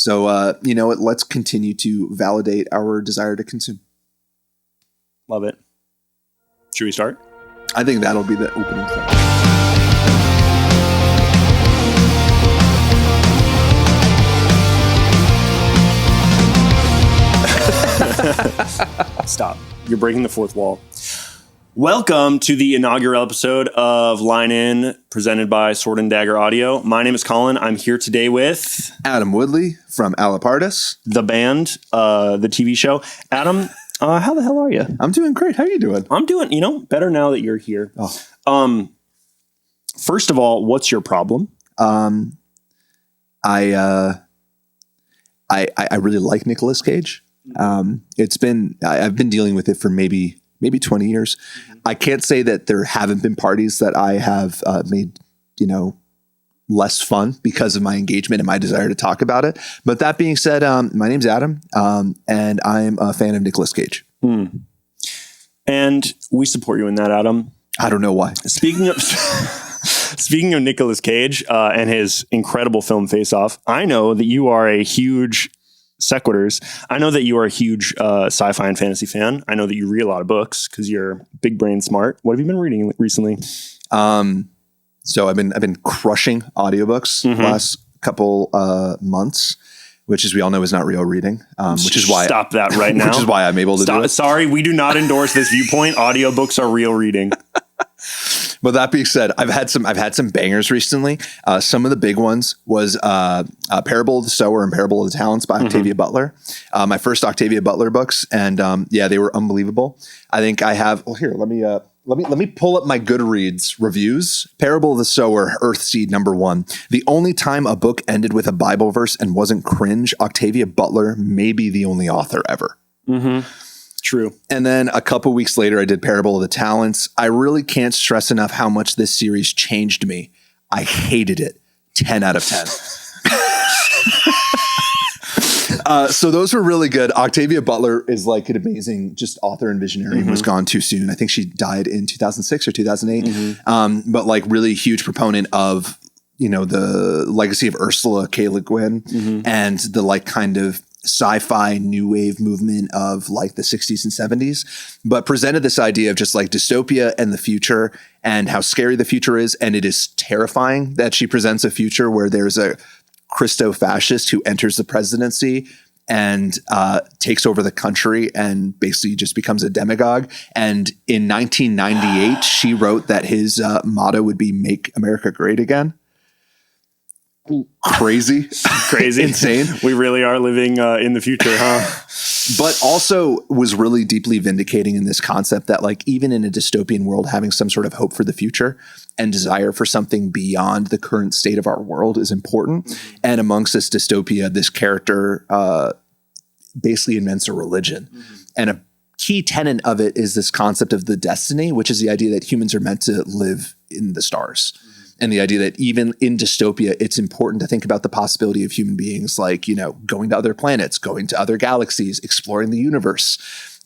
So, you know what? Let's continue to validate our desire to consume. Love it. Should we start? I think that'll be the opening thing. Stop. You're breaking the fourth wall. Welcome to the inaugural episode of Line In, presented by SwordAndDaggerAudio. My name is Colin. I'm here today with Adam Woodley from Allapartus. the band, the TV show. Adam, how the hell are you? I'm doing great. How are you doing? I'm doing, better now that you're here. Oh. First of all, what's your problem? I really like Nic Cage. I've been dealing with it for maybe 20 years. Mm-hmm. I can't say that there haven't been parties that I have made, less fun because of my engagement and my desire to talk about it. But that being said, my name's Adam, and I'm a fan of Nic Cage. Mm. And we support you in that, Adam. I don't know why. Speaking of Nic Cage and his incredible film Face Off, I know that you are a huge sequiturs. I know that you are a huge sci-fi and fantasy fan. I know that you read a lot of books because you're big brain smart. What have you been reading recently? So I've been crushing audiobooks the last couple months, which, as we all know, is not real reading. Which is why stop that right now. Which is why I'm able to do it. Sorry, we do not endorse this viewpoint. Audiobooks are real reading. But that being said, I've had some bangers recently. Some of the big ones was Parable of the Sower and Parable of the Talents by Octavia Butler. My first Octavia Butler books, and they were unbelievable. I think I have. Well, here, let me pull up my Goodreads reviews. Parable of the Sower, Earthseed #1. The only time a book ended with a Bible verse and wasn't cringe, Octavia Butler may be the only author ever. Mm-hmm. True. And then a couple weeks later, I did Parable of the Talents. I really can't stress enough how much this series changed me. I hated it. 10 out of 10. So those were really good. Octavia Butler is like an amazing just author and visionary and was gone too soon. I think she died in 2006 or 2008. But like really huge proponent of, the legacy of Ursula K Le Guin and the like kind of sci-fi new wave movement of like the 60s and 70s, but presented this idea of just like dystopia and the future and how scary the future is. And it is terrifying that she presents a future where there's a Christo-fascist who enters the presidency and takes over the country and basically just becomes a demagogue. And in 1998, she wrote that his motto would be "Make America Great Again." Crazy, insane. We really are living in the future, huh? But also was really deeply vindicating in this concept that like even in a dystopian world, having some sort of hope for the future and desire for something beyond the current state of our world is important. And amongst this dystopia, this character basically invents a religion. And a key tenet of it is this concept of the destiny, which is the idea that humans are meant to live in the stars. And the idea that even in dystopia, it's important to think about the possibility of human beings, like, going to other planets, going to other galaxies, exploring the universe.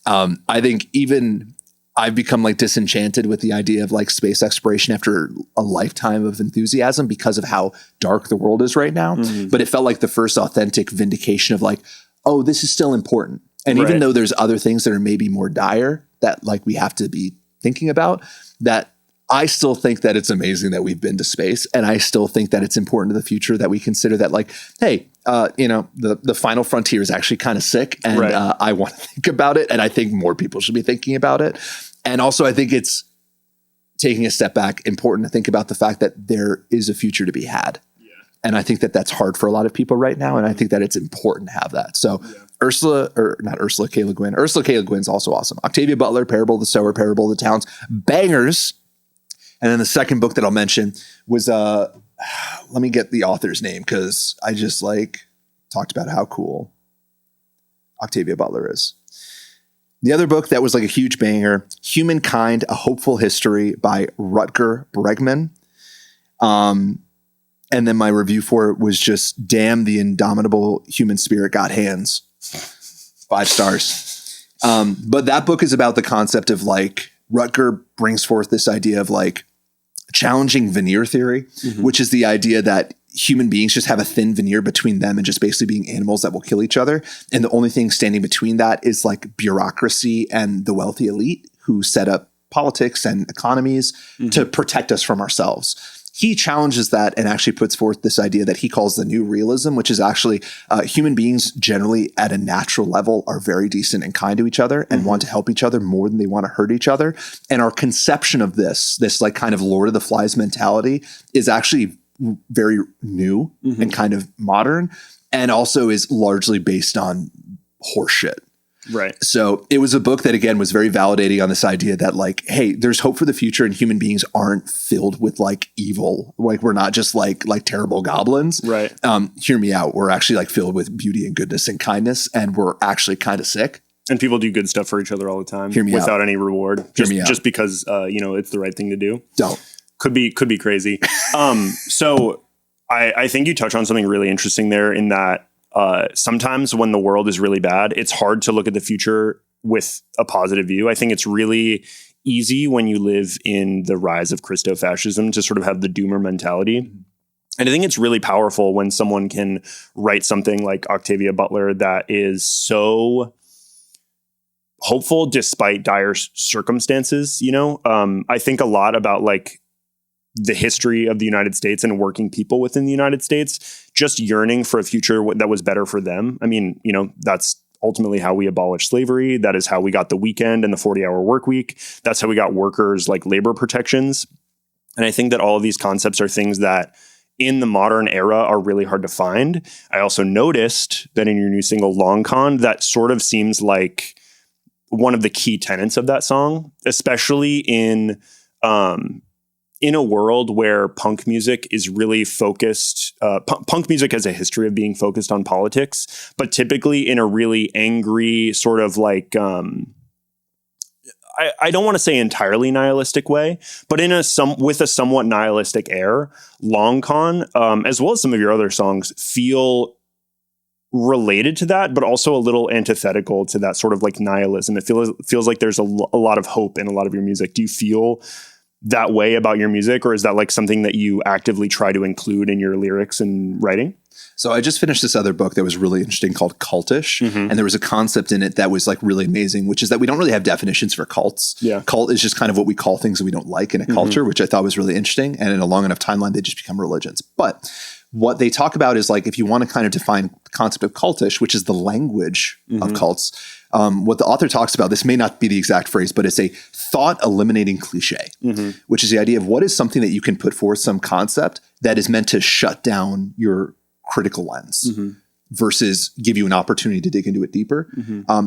I think even I've become like disenchanted with the idea of like space exploration after a lifetime of enthusiasm because of how dark the world is right now. But it felt like the first authentic vindication of like, oh, this is still important. And even though there's other things that are maybe more dire that like we have to be thinking about, that I still think that it's amazing that we've been to space. And I still think that it's important to the future that we consider that like, hey, the final frontier is actually kind of sick. And I want to think about it. And I think more people should be thinking about it. And also I think it's taking a step back, important to think about the fact that there is a future to be had. Yeah. And I think that that's hard for a lot of people right now. And I think that it's important to have that. So Ursula K Le Guin. Ursula K Le Guin is also awesome. Octavia Butler, Parable of the Sower, Parable of the Talents, bangers. And then the second book that I'll mention was, let me get the author's name because I just like talked about how cool Octavia Butler is. The other book that was like a huge banger, Humankind, A Hopeful History by Rutger Bregman. And then my review for it was just, damn, the indomitable human spirit got hands. 5 stars. But that book is about the concept of like, Rutger brings forth this idea of like challenging veneer theory, which is the idea that human beings just have a thin veneer between them and just basically being animals that will kill each other. And the only thing standing between that is like bureaucracy and the wealthy elite who set up politics and economies to protect us from ourselves. He challenges that and actually puts forth this idea that he calls the new realism, which is actually human beings generally at a natural level are very decent and kind to each other and want to help each other more than they want to hurt each other. And our conception of this like kind of Lord of the Flies mentality is actually very new and kind of modern, and also is largely based on horseshit. Right. So it was a book that, again, was very validating on this idea that like, hey, there's hope for the future and human beings aren't filled with like evil. Like we're not just like terrible goblins. Right. Hear me out. We're actually like filled with beauty and goodness and kindness, and we're actually kind of sick. And people do good stuff for each other all the time without any reward. Just because, it's the right thing to do. Don't. Could be crazy. So I think you touch on something really interesting there in that, sometimes when the world is really bad, it's hard to look at the future with a positive view. I think it's really easy when you live in the rise of Christo-fascism to sort of have the doomer mentality. And I think it's really powerful when someone can write something like Octavia Butler that is so hopeful despite dire circumstances. I think a lot about like the history of the United States and working people within the United States, just yearning for a future that was better for them. I mean, that's ultimately how we abolished slavery. That is how we got the weekend and the 40-hour work week. That's how we got workers like labor protections. And I think that all of these concepts are things that in the modern era are really hard to find. I also noticed that in your new single Long Con, that sort of seems like one of the key tenets of that song, especially in a world where punk music is really focused, punk music has a history of being focused on politics, but typically in a really angry sort of like, I don't want to say entirely nihilistic way, but with a somewhat nihilistic air. Long Con, as well as some of your other songs, feel related to that, but also a little antithetical to that sort of like nihilism. It feels like there's a lot of hope in a lot of your music. Do you feel that way about your music, or is that like something that you actively try to include in your lyrics and writing? So I just finished this other book that was really interesting called Cultish. And there was a concept in it that was like really amazing, which is that we don't really have definitions for cults. Yeah. Cult is just kind of what we call things that we don't like in a culture, which I thought was really interesting. And in a long enough timeline, they just become religions. But what they talk about is like, if you want to kind of define the concept of cultish, which is the language of cults, what the author talks about, this may not be the exact phrase, but it's a thought eliminating cliche, which is the idea of what is something that you can put forth some concept that is meant to shut down your critical lens versus give you an opportunity to dig into it deeper.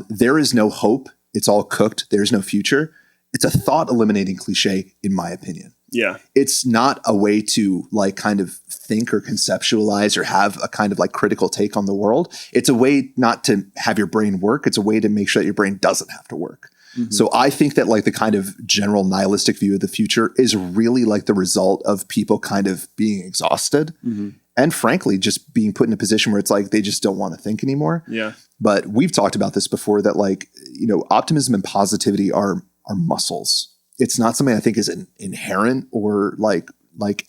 There is no hope. It's all cooked. There's no future. It's a thought eliminating cliche, in my opinion. Yeah. It's not a way to like kind of think or conceptualize or have a kind of like critical take on the world. It's a way not to have your brain work. It's a way to make sure that your brain doesn't have to work. So I think that like the kind of general nihilistic view of the future is really like the result of people kind of being exhausted and frankly, just being put in a position where it's like, they just don't want to think anymore. Yeah. But we've talked about this before that like, optimism and positivity are muscles. It's not something I think is inherent or like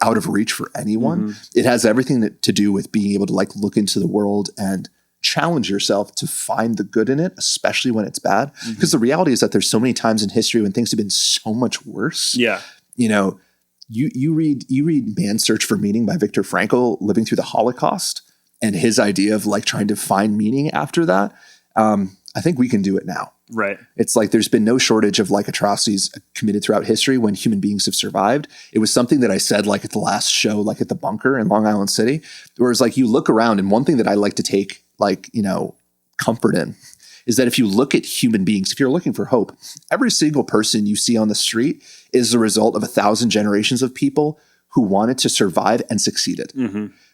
out of reach for anyone. It has everything to do with being able to like look into the world and challenge yourself to find the good in it, especially when it's bad. Because the reality is that there's so many times in history when things have been so much worse. Yeah. You read Man's Search for Meaning by Viktor Frankl, living through the Holocaust, and his idea of like trying to find meaning after that. I think we can do it now. Right. It's like there's been no shortage of like atrocities committed throughout history when human beings have survived. It was something that I said like at the last show, like at the bunker in Long Island City, where it's like you look around, and one thing that I like to take like, comfort in is that if you look at human beings, if you're looking for hope, every single person you see on the street is the result of 1,000 generations of people who wanted to survive and succeeded.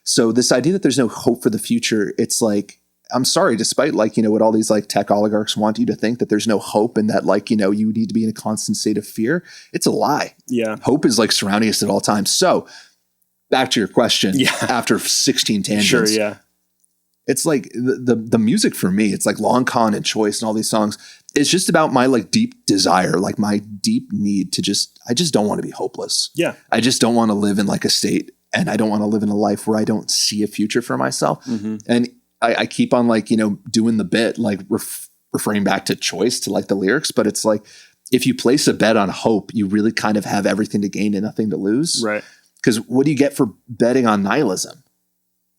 So this idea that there's no hope for the future, it's like, I'm sorry, despite like, what all these like tech oligarchs want you to think that there's no hope and that like, you need to be in a constant state of fear. It's a lie. Yeah. Hope is like surrounding us at all times. So back to your question, after 16 tangents. Sure. Yeah. It's like the music for me, it's like Long Con and Choice and all these songs. It's just about my like deep desire, like my deep need to I just don't want to be hopeless. Yeah. I just don't want to live in like a state and I don't want to live in a life where I don't see a future for myself. And I keep on like, doing the bit, like referring back to choice, to like the lyrics, but it's like, if you place a bet on hope, you really kind of have everything to gain and nothing to lose. Right. Because what do you get for betting on nihilism?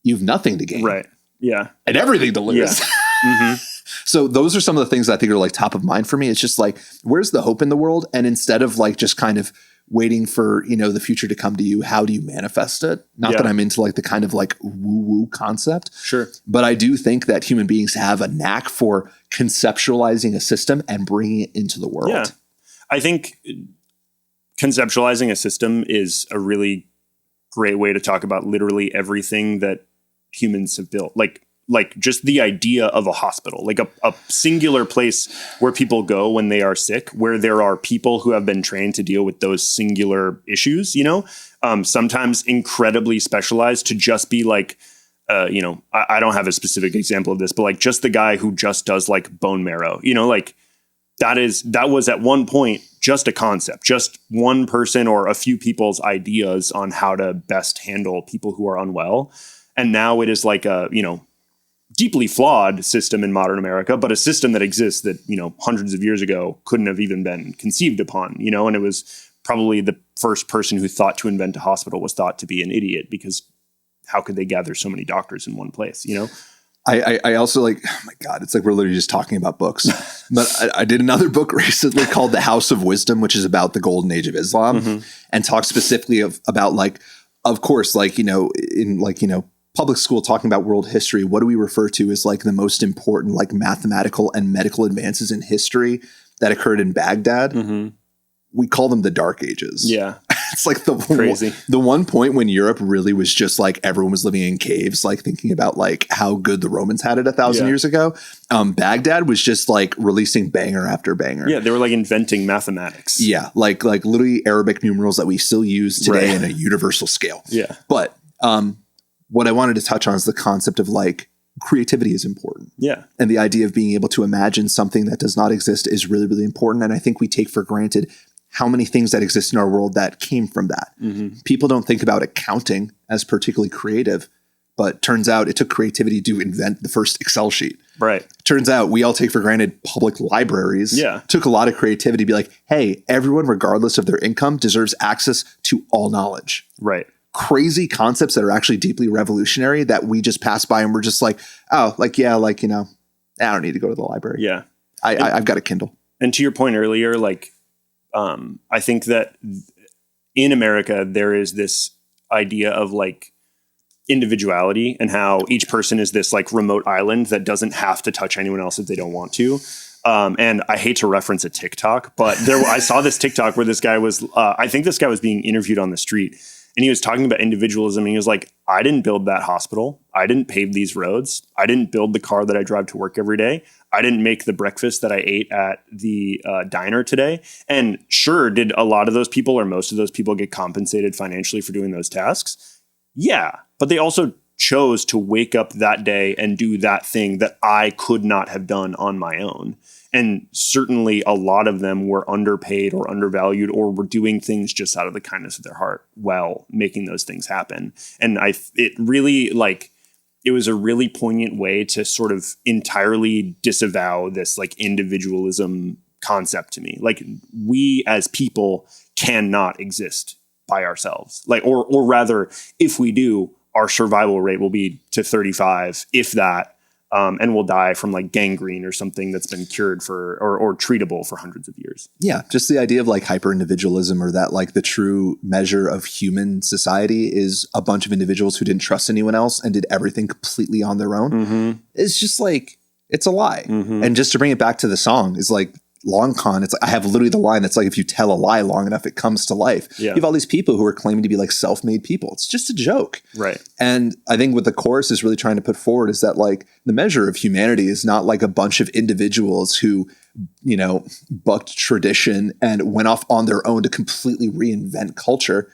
You have nothing to gain. Right. Yeah. And everything to lose. Yeah. So those are some of the things I think are like top of mind for me. It's just like, where's the hope in the world? And instead of like just kind of waiting for, the future to come to you, how do you manifest it? Not that I'm into like the kind of like woo-woo concept. Sure. But I do think that human beings have a knack for conceptualizing a system and bringing it into the world. Yeah. I think conceptualizing a system is a really great way to talk about literally everything that humans have built. Like just the idea of a hospital, like a singular place where people go when they are sick, where there are people who have been trained to deal with those singular issues, sometimes incredibly specialized to just be like, I don't have a specific example of this, but like just the guy who just does like bone marrow, like that was at one point just a concept, just one person or a few people's ideas on how to best handle people who are unwell. And now it is like a, deeply flawed system in modern America, but a system that exists that, hundreds of years ago couldn't have even been conceived upon, and it was probably the first person who thought to invent a hospital was thought to be an idiot, because how could they gather so many doctors in one place, I also like, oh my God, it's like we're literally just talking about books. But I did another book recently called The House of Wisdom, which is about the golden age of Islam, and talks specifically about like, of course, like, in like, public school, talking about world history, what do we refer to as like the most important like mathematical and medical advances in history that occurred in Baghdad? We call them the Dark Ages. Yeah. It's like the one point when Europe really was just like everyone was living in caves, like thinking about like how good the Romans had it 1,000 years ago. Baghdad was just like releasing banger after banger. Yeah, they were like inventing mathematics. Yeah, like literally Arabic numerals that we still use today in a universal scale. Yeah. But what I wanted to touch on is the concept of like creativity is important. Yeah. And the idea of being able to imagine something that does not exist is really, really important. And I think we take for granted how many things that exist in our world that came from that. People don't think about accounting as particularly creative, but turns out it took creativity to invent the first Excel sheet. Right. Turns out we all take for granted public libraries. Yeah. Took a lot of creativity to be like, hey, everyone, regardless of their income, deserves access to all knowledge. Right. Crazy concepts that are actually deeply revolutionary that we just pass by and we're just like, oh, like, yeah, like, I don't need to go to the library. Yeah. I've got a Kindle. And to your point earlier, like, I think that in America, there is this idea of like individuality and how each person is this like remote island that doesn't have to touch anyone else if they don't want to. And I hate to reference a TikTok, but I saw this TikTok where this guy was, I think this guy was being interviewed on the street. And he was talking about individualism. And he was like, I didn't build that hospital. I didn't pave these roads. I didn't build the car that I drive to work every day. I didn't make the breakfast that I ate at the diner today. And sure, did a lot of those people or most of those people get compensated financially for doing those tasks? Yeah. But they also chose to wake up that day and do that thing that I could not have done on my own. And certainly a lot of them were underpaid or undervalued or were doing things just out of the kindness of their heart while making those things happen. And it was a really poignant way to sort of entirely disavow this like individualism concept to me. Like we as people cannot exist by ourselves. Like, or rather, if we do, our survival rate will be to 35, if that. And will die from like gangrene or something that's been cured for or treatable for hundreds of years. Yeah. Just the idea of like hyper individualism, or that like the true measure of human society is a bunch of individuals who didn't trust anyone else and did everything completely on their own. It's just like, it's a lie. And just to bring it back to the song is like, long con, it's like, I have literally the line that's like, if you tell a lie long enough, it comes to life. Yeah. You have all these people who are claiming to be like self-made people. It's just a joke. Right. And I think what the chorus is really trying to put forward is that like the measure of humanity is not like a bunch of individuals who, bucked tradition and went off on their own to completely reinvent culture.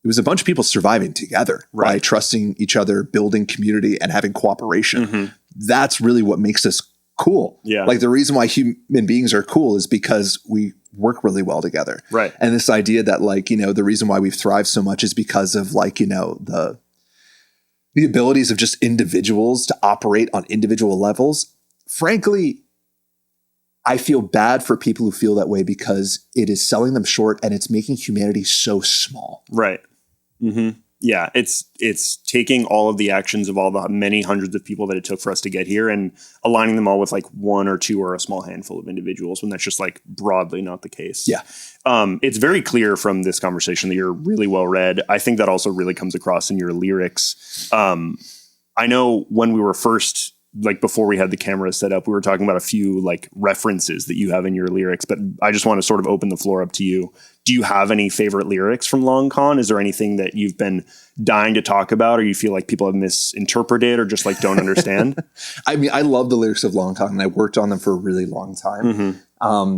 It was a bunch of people surviving together by trusting each other, building community, and having cooperation. That's really what makes us cool. Yeah. Like the reason why human beings are cool is because we work really well together. Right. And this idea that like, you know, the reason why we've thrived so much is because of like, you know, the abilities of just individuals to operate on individual levels. Frankly, I feel bad for people who feel that way because it is selling them short and it's making humanity so small. Right. Mm-hmm. Yeah. It's taking all of the actions of all the many hundreds of people that it took for us to get here and aligning them all with like one or two or a small handful of individuals when that's just like broadly not the case. Yeah. It's very clear from this conversation that you're really well read. I think that also really comes across in your lyrics. I know when we were first, like before we had the camera set up, we were talking about a few like references that you have in your lyrics, but I just want to sort of open the floor up to you. Do you have any favorite lyrics from Long Con? Is there anything that you've been dying to talk about or you feel like people have misinterpreted or just like don't understand? I mean, I love the lyrics of Long Con and I worked on them for a really long time.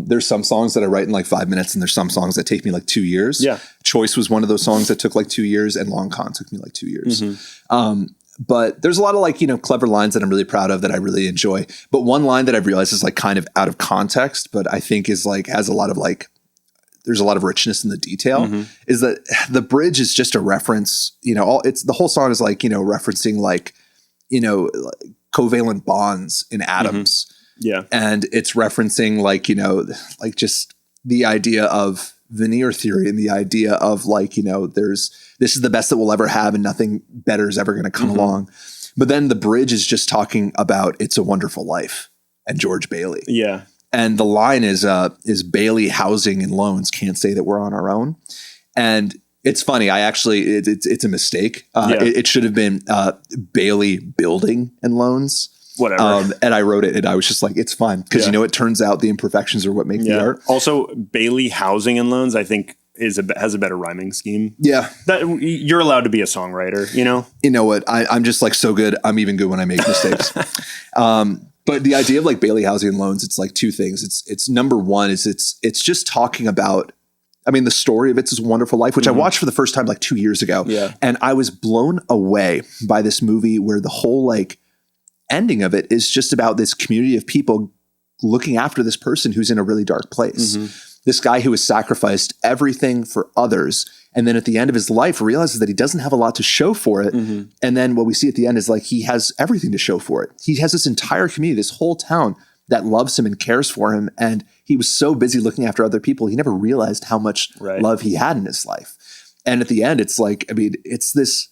There's some songs that I write in like 5 minutes and there's some songs that take me like 2 years. Yeah. Choice was one of those songs that took like 2 years and Long Con took me like 2 years. But there's a lot of like, you know, clever lines that I'm really proud of that I really enjoy. But one line that I've realized is like kind of out of context, but I think is like, has a lot of like, there's a lot of richness in the detail is that the bridge is just a reference, you know, the whole song is like, you know, referencing like, you know, like covalent bonds in atoms. Yeah. And it's referencing like, you know, like just the idea of veneer theory and the idea of like, you know, this is the best that we'll ever have and nothing better is ever going to come along. But then the bridge is just talking about It's a Wonderful Life and George Bailey. Yeah. And the line is Bailey housing and loans can't say that we're on our own. And it's funny. I actually, it's a mistake. It should have been Bailey building and loans. Whatever. And I wrote it and I was just like, it's fine. Because, you know, it turns out the imperfections are what make the art. Also, Bailey housing and loans, I think, has a better rhyming scheme. Yeah. That you're allowed to be a songwriter, you know? You know what? I'm just like so good. I'm even good when I make mistakes. But the idea of like Bailey housing and loans, it's like two things. It's number one is it's just talking about, I mean, the story of It's a Wonderful Life, which I watched for the first time like 2 years ago. Yeah. And I was blown away by this movie where the whole like ending of it is just about this community of people looking after this person who's in a really dark place. This guy who has sacrificed everything for others. And then at the end of his life realizes that he doesn't have a lot to show for it. And then what we see at the end is like, he has everything to show for it. He has this entire community, this whole town that loves him and cares for him. And he was so busy looking after other people. He never realized how much love he had in his life. And at the end, it's like, I mean, it's this,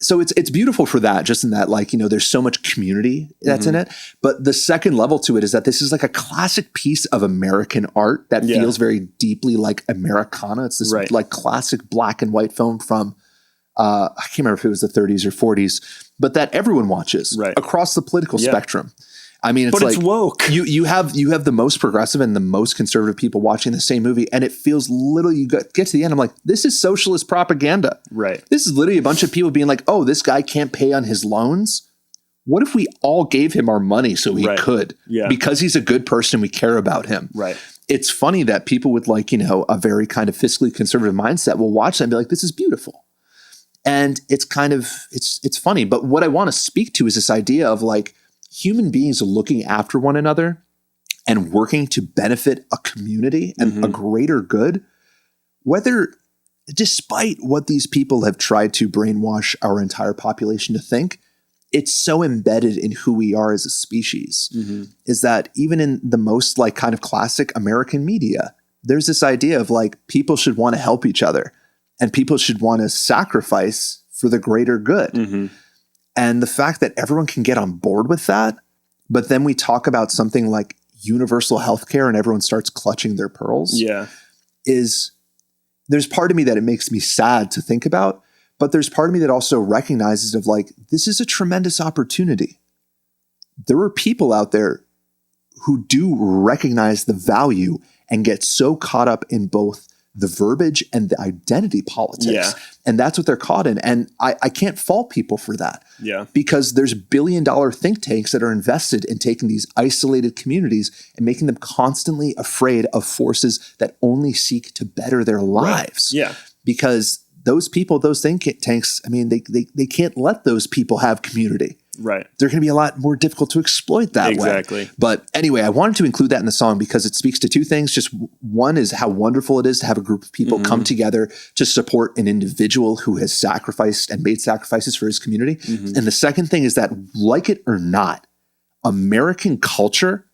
so it's beautiful for that, just in that, like, you know, there's so much community that's in it. But the second level to it is that this is like a classic piece of American art that feels very deeply like Americana. It's this like classic black and white film from, I can't remember if it was the 30s or 40s, but that everyone watches across the political spectrum. I mean, it's woke. You have the most progressive and the most conservative people watching the same movie, and it feels little. You get to the end, I'm like, this is socialist propaganda. Right. This is literally a bunch of people being like, oh, this guy can't pay on his loans. What if we all gave him our money so he could? Yeah. Because he's a good person, we care about him. Right. It's funny that people with like, you know, a very kind of fiscally conservative mindset will watch that and be like, this is beautiful. And it's kind of, it's funny. But what I want to speak to is this idea of like, human beings looking after one another and working to benefit a community and a greater good, whether despite what these people have tried to brainwash our entire population to think, it's so embedded in who we are as a species, is that even in the most like kind of classic American media, there's this idea of like people should want to help each other and people should want to sacrifice for the greater good. And the fact that everyone can get on board with that, but then we talk about something like universal healthcare and everyone starts clutching their pearls. There's part of me that it makes me sad to think about, but there's part of me that also recognizes of like, this is a tremendous opportunity. There are people out there who do recognize the value and get so caught up in both the verbiage and the identity politics. And that's what they're caught in. And I can't fault people for that. Because there's billion-dollar think tanks that are invested in taking these isolated communities and making them constantly afraid of forces that only seek to better their lives. Because those people, those think tanks, I mean, they can't let those people have community. Right. they're going to be a lot more difficult to exploit that way. Exactly. But anyway, I wanted to include that in the song because it speaks to two things. Just one is how wonderful it is to have a group of people come together to support an individual who has sacrificed and made sacrifices for his community. And the second thing is that, like it or not, American culture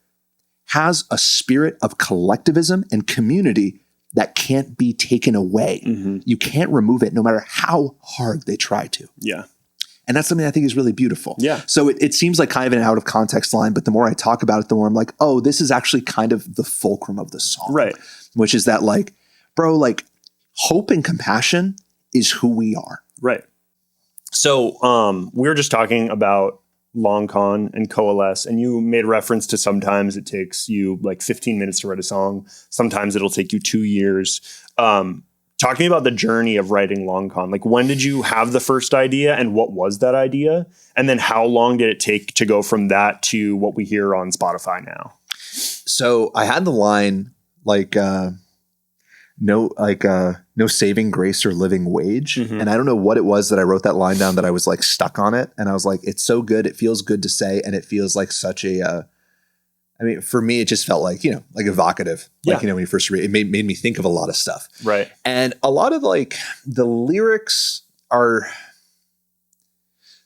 has a spirit of collectivism and community that can't be taken away. You can't remove it no matter how hard they try to. Yeah. And that's something I think is really beautiful. Yeah. So it seems like kind of an out of context line, but the more I talk about it, the more I'm like, oh, this is actually kind of the fulcrum of the song. Right. Which is that like, bro, like hope and compassion is who we are. Right. So we were just talking about long con and coalesce, and you made reference to sometimes it takes you like 15 minutes to write a song. Sometimes it'll take you 2 years. Talking about the journey of writing long con, like when did you have the first idea and what was that idea? And then how long did it take to go from that to what we hear on Spotify now? So I had the line like, no saving grace or living wage. And I don't know what it was that I wrote that line down that I was like stuck on it. And I was like, it's so good. It feels good to say. And it feels like such a, I mean, for me, it just felt like, you know, like evocative. Like, you know, when you first read it, made me think of a lot of stuff. Right. And a lot of like the lyrics are,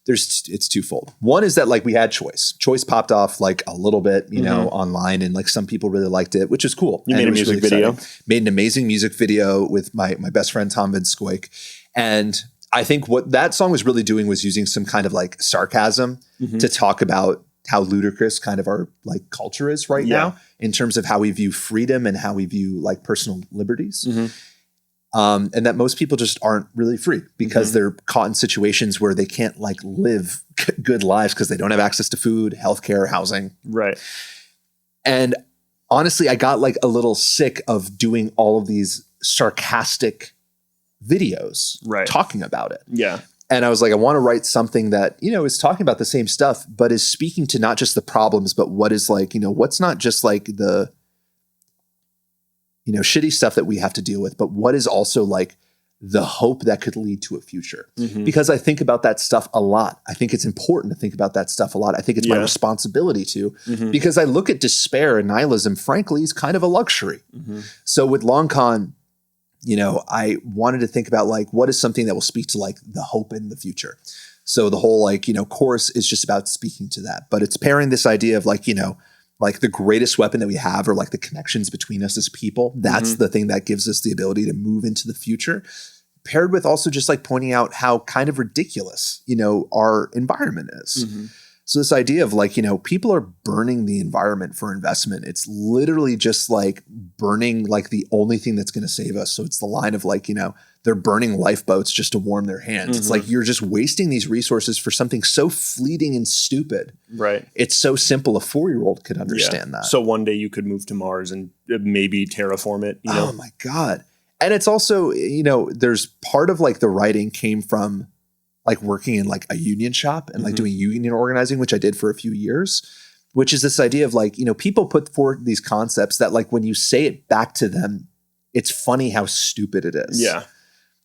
it's twofold. One is that like we had Choice. Choice popped off like a little bit, you know, online, and like some people really liked it, which is cool. You made a music video. Made an amazing music video with my best friend, Tom Vinskoik. And I think what that song was really doing was using some kind of like sarcasm to talk about how ludicrous kind of our like culture is right now in terms of how we view freedom and how we view like personal liberties. And that most people just aren't really free because they're caught in situations where they can't like live good lives because they don't have access to food, healthcare, housing. Right. And honestly, I got like a little sick of doing all of these sarcastic videos talking about it. Yeah. And I was like, I want to write something that, you know, is talking about the same stuff, but is speaking to not just the problems, but what is like, you know, what's not just like the, you know, shitty stuff that we have to deal with, but what is also like the hope that could lead to a future. Because I think about that stuff a lot. I think it's important to think about that stuff a lot. I think it's my responsibility to, because I look at despair and nihilism, frankly, is kind of a luxury. So with Long Con, you know, I wanted to think about like, what is something that will speak to like the hope in the future? So the whole like, you know, chorus is just about speaking to that, but it's pairing this idea of like, you know, like the greatest weapon that we have are like the connections between us as people. That's the thing that gives us the ability to move into the future, paired with also just like pointing out how kind of ridiculous, you know, our environment is. So this idea of like, you know, people are burning the environment for investment. It's literally just like burning like the only thing that's going to save us. So it's the line of like, you know, they're burning lifeboats just to warm their hands. It's like you're just wasting these resources for something so fleeting and stupid. Right. It's so simple. A 4-year-old could understand that. So one day you could move to Mars and maybe terraform it. You know? Oh my God. And it's also, you know, there's part of like the writing came from like working in like a union shop and like doing union organizing, which I did for a few years, which is this idea of like, you know, people put forward these concepts that like when you say it back to them, it's funny how stupid it is. Yeah.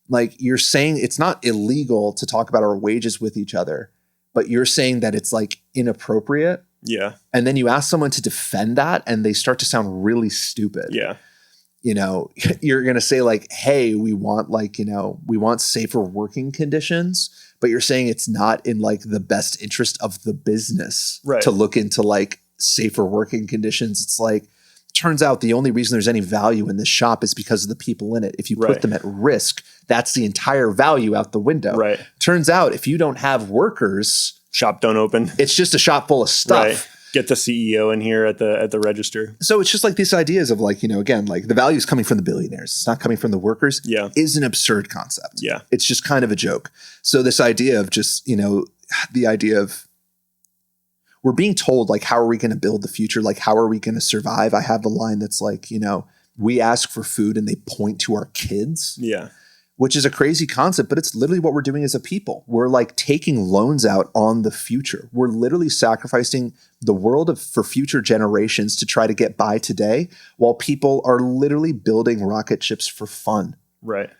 Like you're saying it's not illegal to talk about our wages with each other, but you're saying that it's like inappropriate. Yeah. And then you ask someone to defend that and they start to sound really stupid. Yeah. You know, you're going to say like, hey, we want like, you know, we want safer working conditions, but you're saying it's not in like the best interest of the business to look into like safer working conditions. It's like, turns out the only reason there's any value in this shop is because of the people in it. If you put them at risk, that's the entire value out the window. Right. Turns out if you don't have workers, shop don't open. It's just a shop full of stuff. Right. Get the CEO in here at the register. So it's just like these ideas of like, you know, again, like the value is coming from the billionaires. It's not coming from the workers. Yeah. Is an absurd concept. Yeah. It's just kind of a joke. So this idea of just, you know, the idea of we're being told like, how are we going to build the future? Like, how are we going to survive? I have the line that's like, you know, we ask for food and they point to our kids. Yeah. Which is a crazy concept, but it's literally what we're doing as a people. We're like taking loans out on the future. We're literally sacrificing the world for future generations to try to get by today while people are literally building rocket ships for fun. Right.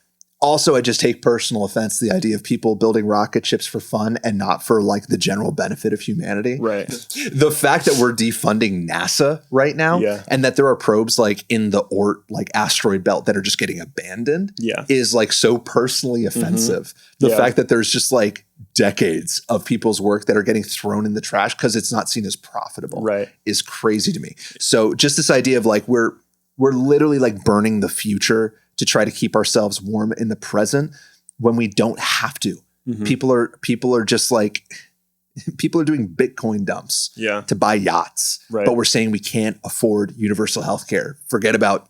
Also, I just take personal offense to the idea of people building rocket ships for fun and not for like the general benefit of humanity. Right. The fact that we're defunding NASA right now and that there are probes like in the Oort like asteroid belt that are just getting abandoned is like so personally offensive. The fact that there's just like decades of people's work that are getting thrown in the trash because it's not seen as profitable is crazy to me. So just this idea of like we're literally like burning the future to try to keep ourselves warm in the present when we don't have to. People are just like, people are doing Bitcoin dumps to buy yachts, but we're saying we can't afford universal healthcare. Forget about,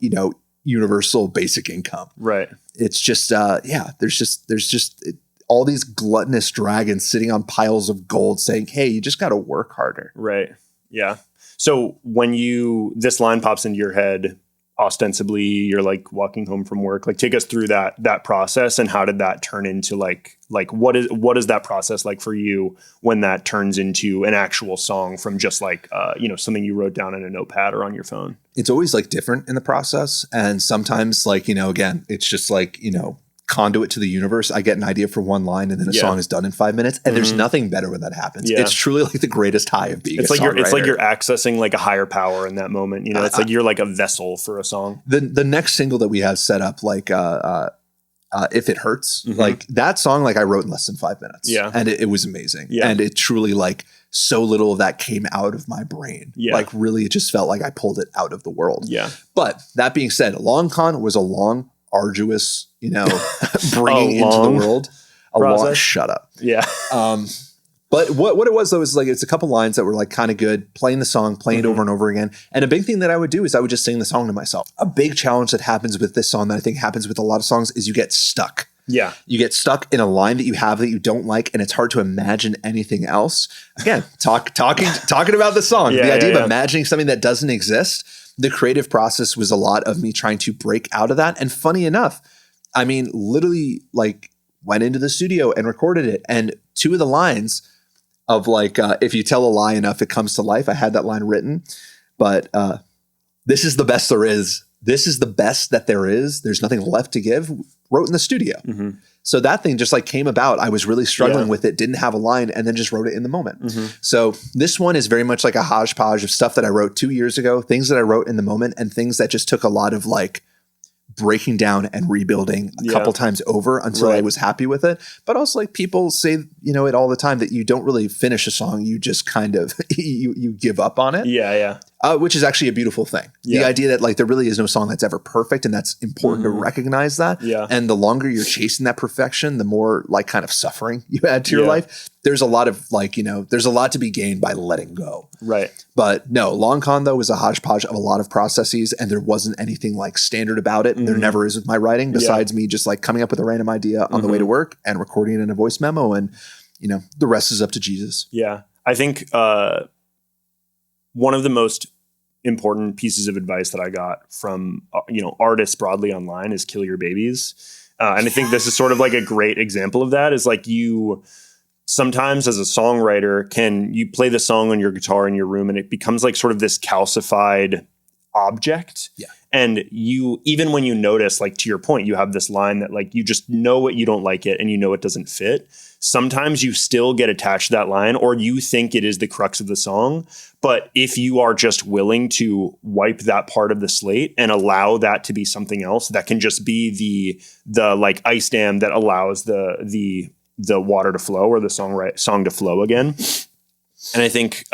universal basic income. Right. It's just, there's just all these gluttonous dragons sitting on piles of gold saying, hey, you just got to work harder. Right. Yeah. So when this line pops into your head, ostensibly you're like walking home from work, like take us through that process, and how did that turn into like what is that process like for you when that turns into an actual song from just like something you wrote down in a notepad or on your phone? It's always like different in the process, and sometimes like again it's just like conduit to the universe. I get an idea for one line and then a song is done in 5 minutes, and there's nothing better when that happens. It's truly like the greatest high of being a songwriter. It's like you're accessing like a higher power in that moment. It's like you're like a vessel for a song. The next single that we have set up, like If It Hurts, like that song, like I wrote in less than 5 minutes. Yeah. And it was amazing. Yeah. And it truly like so little of that came out of my brain. Yeah. Like really it just felt like I pulled it out of the world. Yeah. But that being said, Long Con was a long, arduous, bringing into the world a long, shut up. Yeah. But what it was though is like, it's a couple lines that were like kind of good, playing the song, playing it over and over again. And a big thing that I would do is I would just sing the song to myself. A big challenge that happens with this song that I think happens with a lot of songs is you get stuck. Yeah. You get stuck in a line that you have that you don't like, and it's hard to imagine anything else. Again, talking about the song, the idea of imagining something that doesn't exist. The creative process was a lot of me trying to break out of that. And funny enough, I mean, literally like went into the studio and recorded it. And two of the lines of like, if you tell a lie enough, it comes to life. I had that line written, but this is the best there is. This is the best that there is. There's nothing left to give. Wrote in the studio. So that thing just like came about. I was really struggling with it, didn't have a line, and then just wrote it in the moment. So this one is very much like a hodgepodge of stuff that I wrote 2 years ago, things that I wrote in the moment, and things that just took a lot of like breaking down and rebuilding a couple times over until I was happy with it. But also like people say, it all the time that you don't really finish a song. You just kind of, you give up on it. Yeah. Yeah. Which is actually a beautiful thing. Yeah. The idea that like there really is no song that's ever perfect, and that's important to recognize that. Yeah. And the longer you're chasing that perfection, the more like kind of suffering you add to your life. There's a lot of like, there's a lot to be gained by letting go. Right. But no, Long Con though was a hodgepodge of a lot of processes, and there wasn't anything like standard about it. There never is with my writing, besides me just like coming up with a random idea on the way to work and recording it in a voice memo, and the rest is up to Jesus. Yeah. I think one of the most important pieces of advice that I got from, artists broadly online is kill your babies. And I think this is sort of like a great example of that, is like you sometimes as a songwriter you play the song on your guitar in your room, and it becomes like sort of this calcified object. Yeah. And you, even when you notice, like to your point, you have this line that like, you just know what you don't like it, and it doesn't fit. Sometimes you still get attached to that line, or you think it is the crux of the song. But if you are just willing to wipe that part of the slate and allow that to be something else, that can just be the like ice dam that allows the water to flow, or the song to flow again. And I think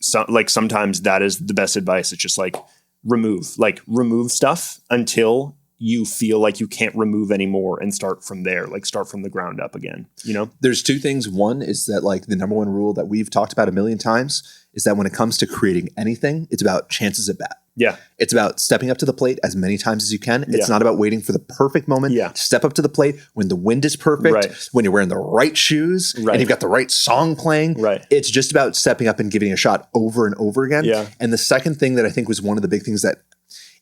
sometimes that is the best advice. It's just like remove stuff until you feel like you can't remove anymore, and start from there, like start from the ground up again. There's two things. One is that like the number one rule that we've talked about a million times is that when it comes to creating anything, it's about chances at bat. Yeah. It's about stepping up to the plate as many times as you can. It's not about waiting for the perfect moment to step up to the plate when the wind is perfect, when you're wearing the right shoes, and you've got the right song playing. Right. It's just about stepping up and giving a shot over and over again. Yeah. And the second thing that I think was one of the big things, that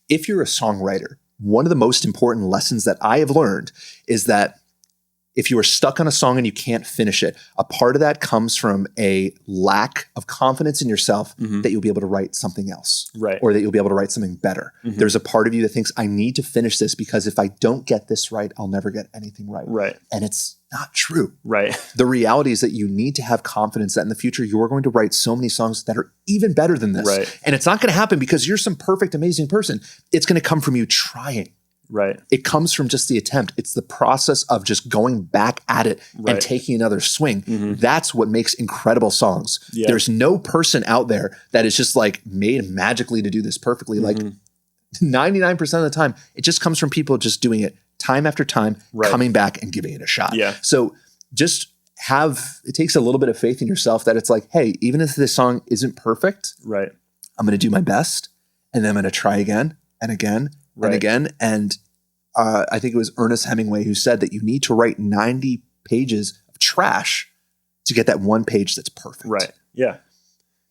if you're a songwriter, one of the most important lessons that I have learned is that if you are stuck on a song and you can't finish it, a part of that comes from a lack of confidence in yourself that you'll be able to write something else, right? Or that you'll be able to write something better. There's a part of you that thinks, I need to finish this because if I don't get this right, I'll never get anything right. Right. And it's not true. Right. The reality is that you need to have confidence that in the future, you're going to write so many songs that are even better than this. Right. And it's not going to happen because you're some perfect, amazing person. It's going to come from you trying. Right. It comes from just the attempt. It's the process of just going back at it and taking another swing. That's what makes incredible songs. Yeah. There's no person out there that is just like made magically to do this perfectly. Like 99% of the time, it just comes from people just doing it time after time, coming back and giving it a shot. Yeah. So just it takes a little bit of faith in yourself that it's like, hey, even if this song isn't perfect, I'm going to do my best and then I'm going to try again and again and again. And I think it was Ernest Hemingway who said that you need to write 90 pages of trash to get that one page that's perfect. Right. Yeah.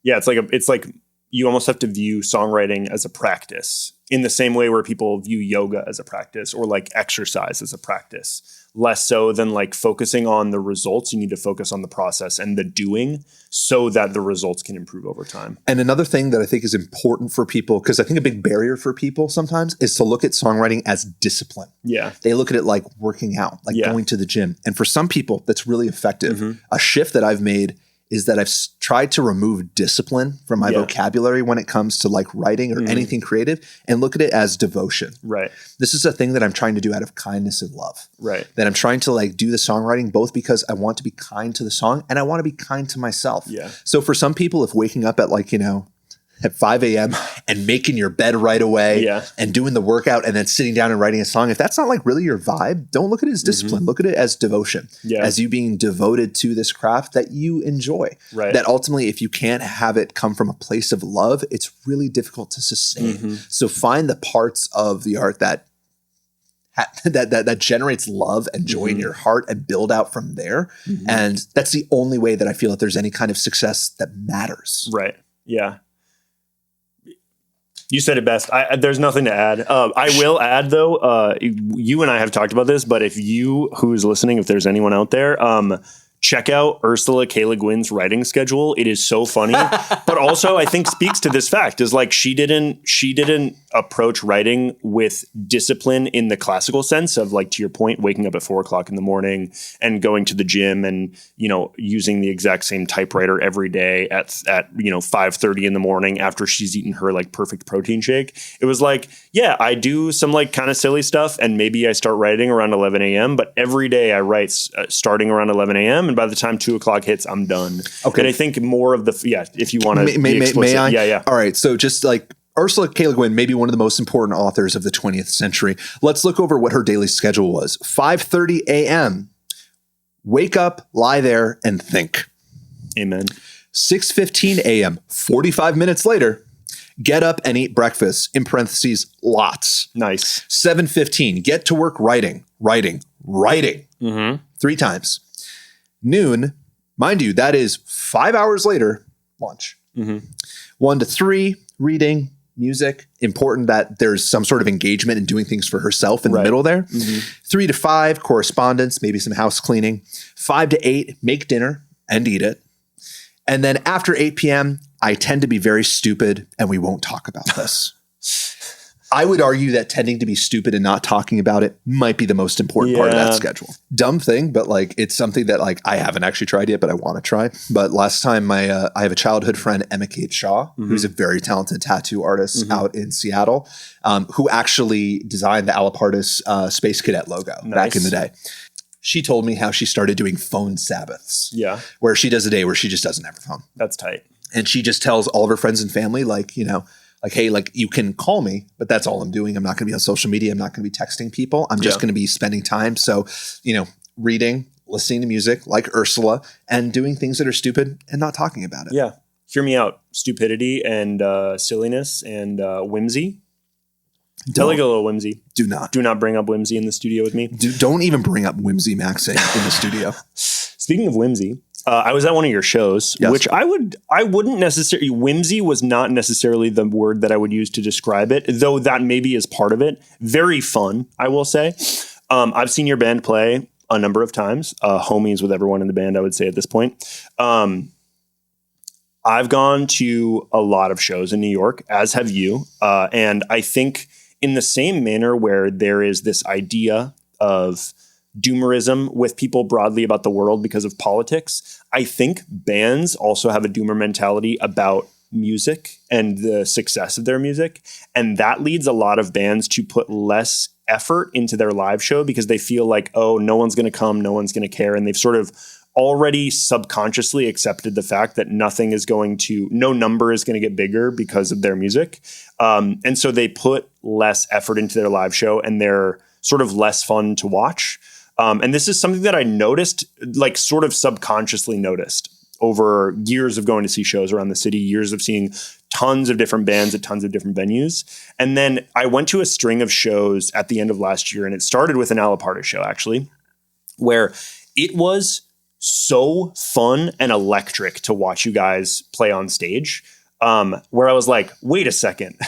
Yeah. It's like you almost have to view songwriting as a practice in the same way where people view yoga as a practice or like exercise as a practice, less so than like focusing on the results. You need to focus on the process and the doing so that the results can improve over time. And another thing that I think is important for people, because I think a big barrier for people sometimes is to look at songwriting as discipline. Yeah. They look at it like working out, like going to the gym. And for some people, that's really effective. A shift that I've made is that I've tried to remove discipline from my vocabulary when it comes to like writing or anything creative and look at it as devotion. Right. This is a thing that I'm trying to do out of kindness and love. Right. That I'm trying to like do the songwriting both because I want to be kind to the song and I want to be kind to myself. Yeah. So for some people, if waking up at like, at 5 a.m. and making your bed right away and doing the workout and then sitting down and writing a song, if that's not like really your vibe, don't look at it as discipline. Look at it as devotion, as you being devoted to this craft that you enjoy. Right. That ultimately, if you can't have it come from a place of love, it's really difficult to sustain. So find the parts of the art that generates love and joy in your heart and build out from there. And that's the only way that I feel that there's any kind of success that matters. Right. Yeah. You said it best. There's nothing to add. I will add, though, you and I have talked about this, but if you, who's listening, if there's anyone out there, check out Ursula K Le Guin's writing schedule. It is so funny, but also I think speaks to this fact is like she didn't approach writing with discipline in the classical sense of like, to your point, waking up at 4 o'clock in the morning and going to the gym and, using the exact same typewriter every day at 5:30 in the morning after she's eaten her like perfect protein shake. It was like, yeah, I do some like kind of silly stuff and maybe I start writing around 11 a.m., but every day I write starting around 11 a.m. and by the time 2 o'clock hits, I'm done. Okay. And I think more of if you want to be explicit. May I? Yeah. All right. So just like Ursula K Le Guin, maybe one of the most important authors of the 20th century. Let's look over what her daily schedule was. 5:30 a.m. Wake up, lie there, and think. Amen. 6:15 a.m. 45 minutes later, get up and eat breakfast, in parentheses, lots. Nice. 7:15, get to work writing. 3 times. Noon, mind you, that is 5 hours later, lunch. 1 to 3, reading, music. Important that there's some sort of engagement in doing things for herself in the middle there. 3 to 5, correspondence, maybe some house cleaning. 5 to 8, make dinner and eat it. And then after 8 p.m., I tend to be very stupid and we won't talk about this. I would argue that tending to be stupid and not talking about it might be the most important part of that schedule. Dumb thing, but like it's something that like I haven't actually tried yet, but I want to try. But last time I have a childhood friend, Nic Cage, who's a very talented tattoo artist out in Seattle, who actually designed the Allapartus Space Cadet logo back in the day. She told me how she started doing phone Sabbaths. Yeah. Where she does a day where she just doesn't have her phone. That's tight. And she just tells all of her friends and family, like, like, hey, like you can call me, but that's all I'm doing. I'm not going to be on social media. I'm not going to be texting people. I'm just going to be spending time. So, reading, listening to music like Ursula and doing things that are stupid and not talking about it. Yeah. Hear me out. Stupidity and silliness and whimsy. Tell like a little whimsy. Do not bring up whimsy in the studio with me. Don't even bring up whimsy maxing in the studio. Speaking of whimsy, I was at one of your shows, which I wouldn't necessarily, whimsy was not necessarily the word that I would use to describe it, though that maybe is part of it. Very fun, I will say. I've seen your band play. a number of times, homies with everyone in the band, I would say at this point. I've gone to a lot of shows in New York, as have you. And I think in the same manner where there is this idea of doomerism with people broadly about the world because of politics, I think bands also have a doomer mentality about music and the success of their music. And that leads a lot of bands to put less effort into their live show because they feel like, oh, no one's going to come, no one's going to care. And they've sort of already subconsciously accepted the fact that no number is going to get bigger because of their music. And so they put less effort into their live show and they're sort of less fun to watch. And this is something that I noticed, like sort of subconsciously noticed over years of going to see shows around the city, years of seeing tons of different bands at tons of different venues. And then I went to a string of shows at the end of last year, and it started with an Allapartus show, actually, where it was so fun and electric to watch you guys play on stage, where I was like, wait a second,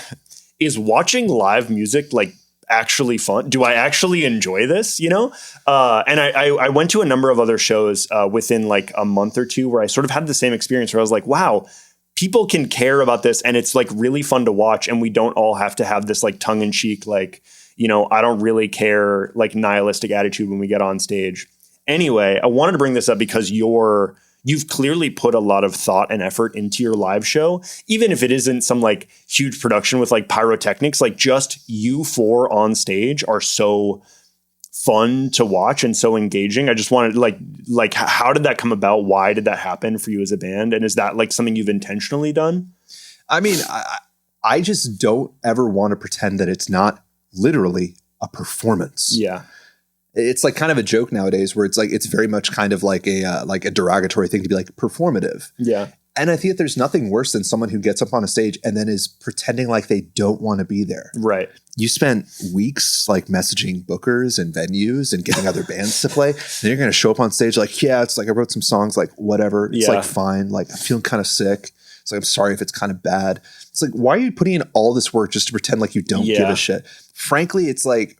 is watching live music like actually fun? Do I actually enjoy this? You know? And I went to a number of other shows within like a month or two where I sort of had the same experience where I was like, wow, people can care about this and it's like really fun to watch. And we don't all have to have this like tongue in cheek, like, you know, I don't really care, like nihilistic attitude when we get on stage. Anyway, I wanted to bring this up because you've clearly put a lot of thought and effort into your live show, even if it isn't some like huge production with like pyrotechnics, like just you four on stage are so fun to watch and so engaging. I just wanted like, how did that come about? Why did that happen for you as a band? And is that like something you've intentionally done? I mean, I just don't ever want to pretend that it's not literally a performance. Yeah. It's like kind of a joke nowadays where it's like, it's very much kind of like a derogatory thing to be like performative. Yeah. And I think that there's nothing worse than someone who gets up on a stage and then is pretending like they don't want to be there. Right. You spent weeks like messaging bookers and venues and getting other bands to play. And you're going to show up on stage like, yeah, it's like I wrote some songs, like whatever. It's like fine. Like I'm feeling kind of sick. It's like, I'm sorry if it's kind of bad. It's like, why are you putting in all this work just to pretend like you don't give a shit? Frankly, it's like,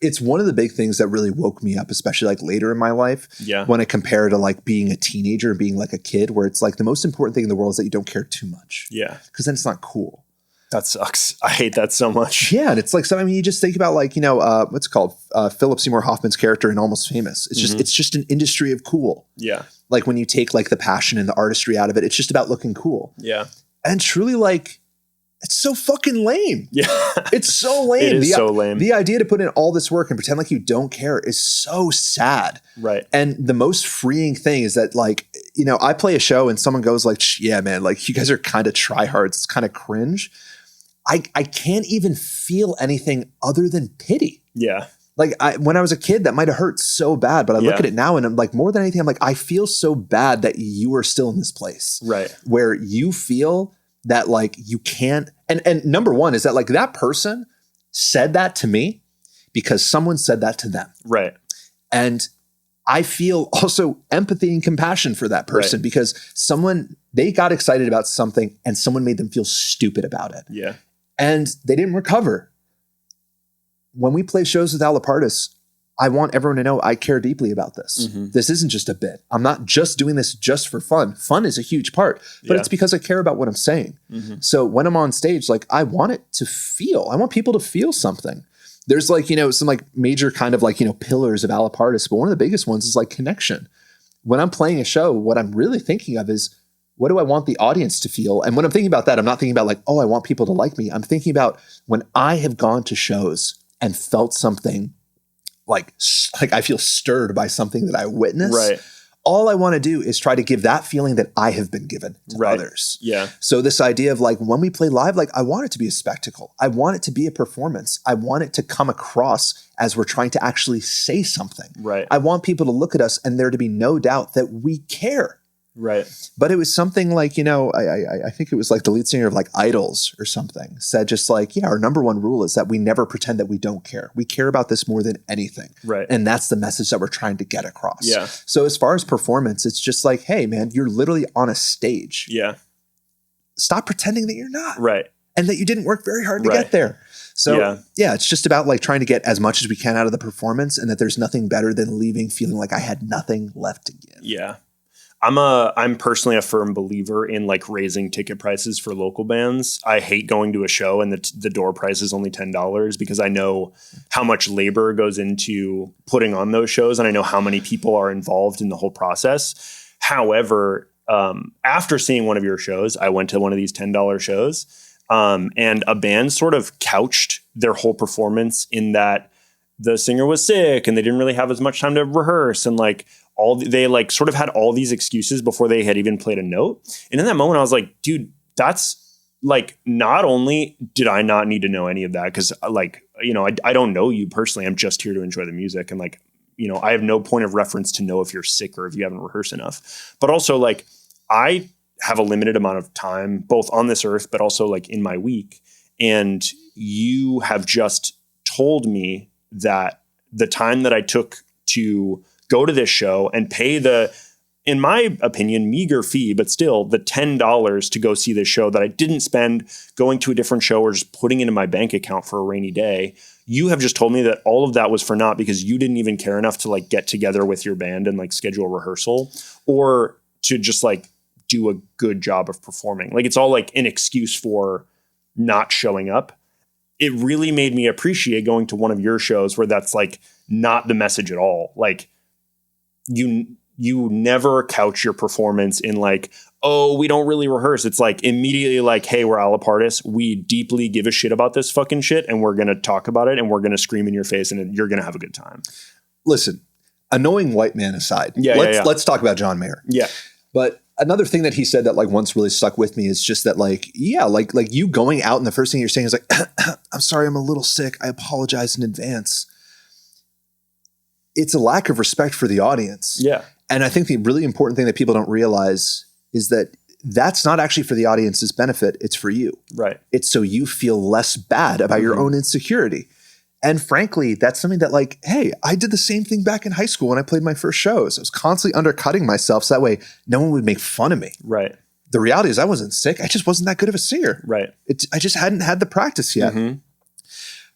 it's one of the big things that really woke me up, especially like later in my life. Yeah. When I compare to like being a teenager and being like a kid, where it's like the most important thing in the world is that you don't care too much. Yeah. Because then it's not cool. That sucks. I hate that so much. Yeah. And it's like, so I mean, you just think about like, you know, what's it called? Philip Seymour Hoffman's character in Almost Famous. It's just, it's just an industry of cool. Yeah. Like when you take like the passion and the artistry out of it, it's just about looking cool. Yeah. And truly like, it's so fucking lame. Yeah. It's so lame. It is so lame. The idea to put in all this work and pretend like you don't care is so sad. Right. And the most freeing thing is that like, you know, I play a show and someone goes like, yeah, man, like you guys are kind of tryhards. It's kind of cringe. I can't even feel anything other than pity. Yeah. Like when I was a kid, that might have hurt so bad, but I look at it now and I'm like, more than anything, I'm like, I feel so bad that you are still in this place. Right. Where you feel that like you can't, and number one is that like that person said that to me because someone said that to them. Right. And I feel also empathy and compassion for that person because they got excited about something and someone made them feel stupid about it. Yeah. And they didn't recover. When we play shows with Allapartus, I want everyone to know I care deeply about this. Mm-hmm. This isn't just a bit. I'm not just doing this just for fun. Fun is a huge part, but it's because I care about what I'm saying. Mm-hmm. So when I'm on stage, like I want people to feel something. There's like, you know, some like major kind of like, you know, pillars of Allapartus, but one of the biggest ones is like connection. When I'm playing a show, what I'm really thinking of is, what do I want the audience to feel? And when I'm thinking about that, I'm not thinking about like, oh, I want people to like me. I'm thinking about when I have gone to shows and felt something like I feel stirred by something that I witnessed. Right. All I want to do is try to give that feeling that I have been given to others. Yeah. So this idea of like, when we play live, like I want it to be a spectacle. I want it to be a performance. I want it to come across as we're trying to actually say something. Right. I want people to look at us and there to be no doubt that we care. Right. But it was something like, you know, I think it was like the lead singer of like Idols or something said just like, yeah, our number one rule is that we never pretend that we don't care. We care about this more than anything. Right. And that's the message that we're trying to get across. Yeah. So as far as performance, it's just like, hey man, you're literally on a stage. Yeah. Stop pretending that you're not. Right. and that you didn't work very hard to get there. So yeah, it's just about like trying to get as much as we can out of the performance, and that there's nothing better than leaving feeling like I had nothing left to give. Yeah. I'm personally a firm believer in like raising ticket prices for local bands. I hate going to a show and the door price is only $10 because I know how much labor goes into putting on those shows, and I know how many people are involved in the whole process. However, after seeing one of your shows, I went to one of these $10 shows, and a band sort of couched their whole performance in that the singer was sick and they didn't really have as much time to rehearse, and like they like sort of had all these excuses before they had even played a note. And in that moment I was like, dude, that's like, not only did I not need to know any of that, because like, you know, I don't know you personally. I'm just here to enjoy the music. And like, you know, I have no point of reference to know if you're sick or if you haven't rehearsed enough. But also like, I have a limited amount of time, both on this earth, but also like in my week. And you have just told me that the time that I took to go to this show and pay the, in my opinion, meager fee, but still the $10 to go see this show that I didn't spend going to a different show or just putting into my bank account for a rainy day. You have just told me that all of that was for naught because you didn't even care enough to like get together with your band and like schedule a rehearsal or to just like do a good job of performing. Like it's all like an excuse for not showing up. It really made me appreciate going to one of your shows where that's like not the message at all. Like you never couch your performance in like, oh, we don't really rehearse. It's like immediately like, hey, we're Allapartus. We deeply give a shit about this fucking shit, and we're going to talk about it, and we're going to scream in your face, and you're going to have a good time. Listen, annoying white man aside, let's talk about John Mayer. Yeah. But another thing that he said that like once really stuck with me is just that like, yeah, like you going out and the first thing you're saying is like, I'm sorry, I'm a little sick. I apologize in advance. It's a lack of respect for the audience. Yeah. And I think the really important thing that people don't realize is that that's not actually for the audience's benefit. It's for you. Right. It's so you feel less bad about your own insecurity. And frankly, that's something that like, hey, I did the same thing back in high school when I played my first shows. I was constantly undercutting myself so that way no one would make fun of me. Right. The reality is I wasn't sick. I just wasn't that good of a singer. Right. I just hadn't had the practice yet.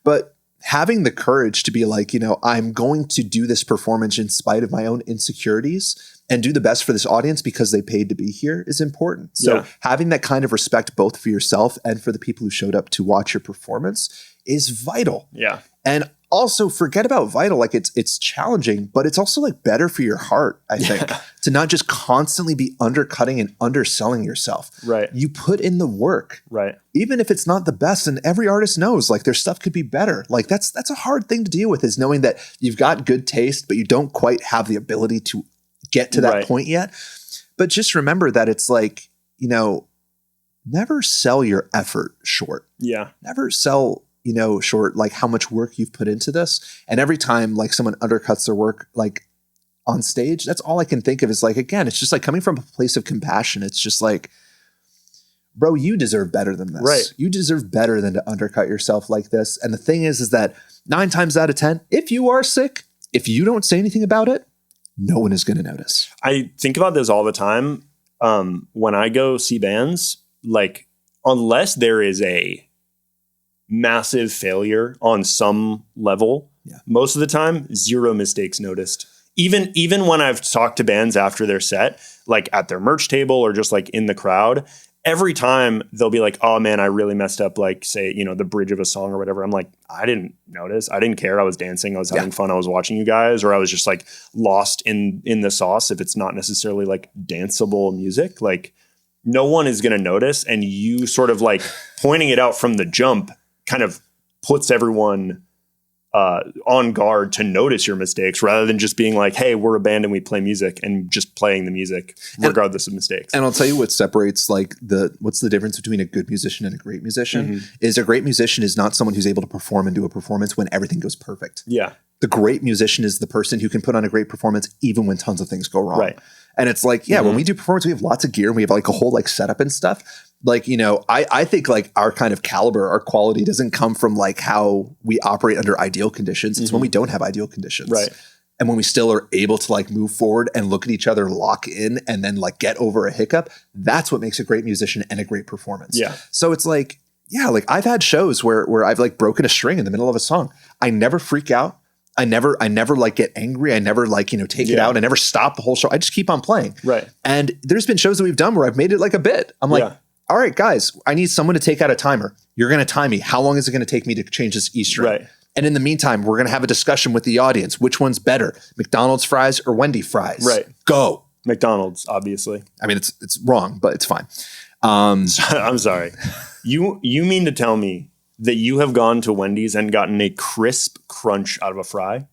But having the courage to be like, you know, I'm going to do this performance in spite of my own insecurities and do the best for this audience because they paid to be here is important. So having that kind of respect both for yourself and for the people who showed up to watch your performance is vital. Yeah. And also forget about vital. Like it's challenging, but it's also like better for your heart, I think, to not just constantly be undercutting and underselling yourself. Right. You put in the work. Right. Even if it's not the best, and every artist knows like their stuff could be better. Like that's a hard thing to deal with, is knowing that you've got good taste, but you don't quite have the ability to get to that point yet. But just remember that it's like, you know, never sell your effort short. Yeah. Never sell, you know, short, like how much work you've put into this. And every time like someone undercuts their work, like on stage, that's all I can think of is like, again, it's just like coming from a place of compassion. It's just like, bro, you deserve better than this. Right. You deserve better than to undercut yourself like this. And the thing is that 9 times out of 10, if you are sick, if you don't say anything about it, no one is going to notice. I think about this all the time. When I go see bands, like unless there is a massive failure on some level, most of the time, 0 mistakes noticed. Even when I've talked to bands after their set, like at their merch table or just like in the crowd, every time they'll be like, oh man, I really messed up, like say, you know, the bridge of a song or whatever. I'm like, I didn't notice. I didn't care. I was dancing. I was having fun. I was watching you guys, or I was just like lost in the sauce. If it's not necessarily like danceable music, like no one is going to notice. And you sort of like pointing it out from the jump kind of puts everyone on guard to notice your mistakes, rather than just being like, hey, we're a band and we play music, and just playing the music regardless of mistakes. And I'll tell you what separates like what's the difference between a good musician and a great musician is a great musician is not someone who's able to perform and do a performance when everything goes perfect. Yeah. The great musician is the person who can put on a great performance even when tons of things go wrong. Right. And it's like, when we do performance, we have lots of gear and we have like a whole like setup and stuff. Like, you know, I think like our kind of caliber, our quality doesn't come from like how we operate under ideal conditions. It's when we don't have ideal conditions. Right. And when we still are able to like move forward and look at each other, lock in, and then like get over a hiccup, that's what makes a great musician and a great performance. Yeah. So it's like, yeah, like I've had shows where I've like broken a string in the middle of a song. I never freak out. I never like get angry. I never like, take it out. I never stop the whole show. I just keep on playing. Right. And there's been shows that we've done where I've made it like a bit. I'm like, all right, guys, I need someone to take out a timer. You're going to time me. How long is it going to take me to change this E string? Right. And in the meantime, we're going to have a discussion with the audience. Which one's better, McDonald's fries or Wendy fries? Right. Go. McDonald's, obviously. I mean, it's wrong, but it's fine. I'm sorry. You mean to tell me that you have gone to Wendy's and gotten a crisp crunch out of a fry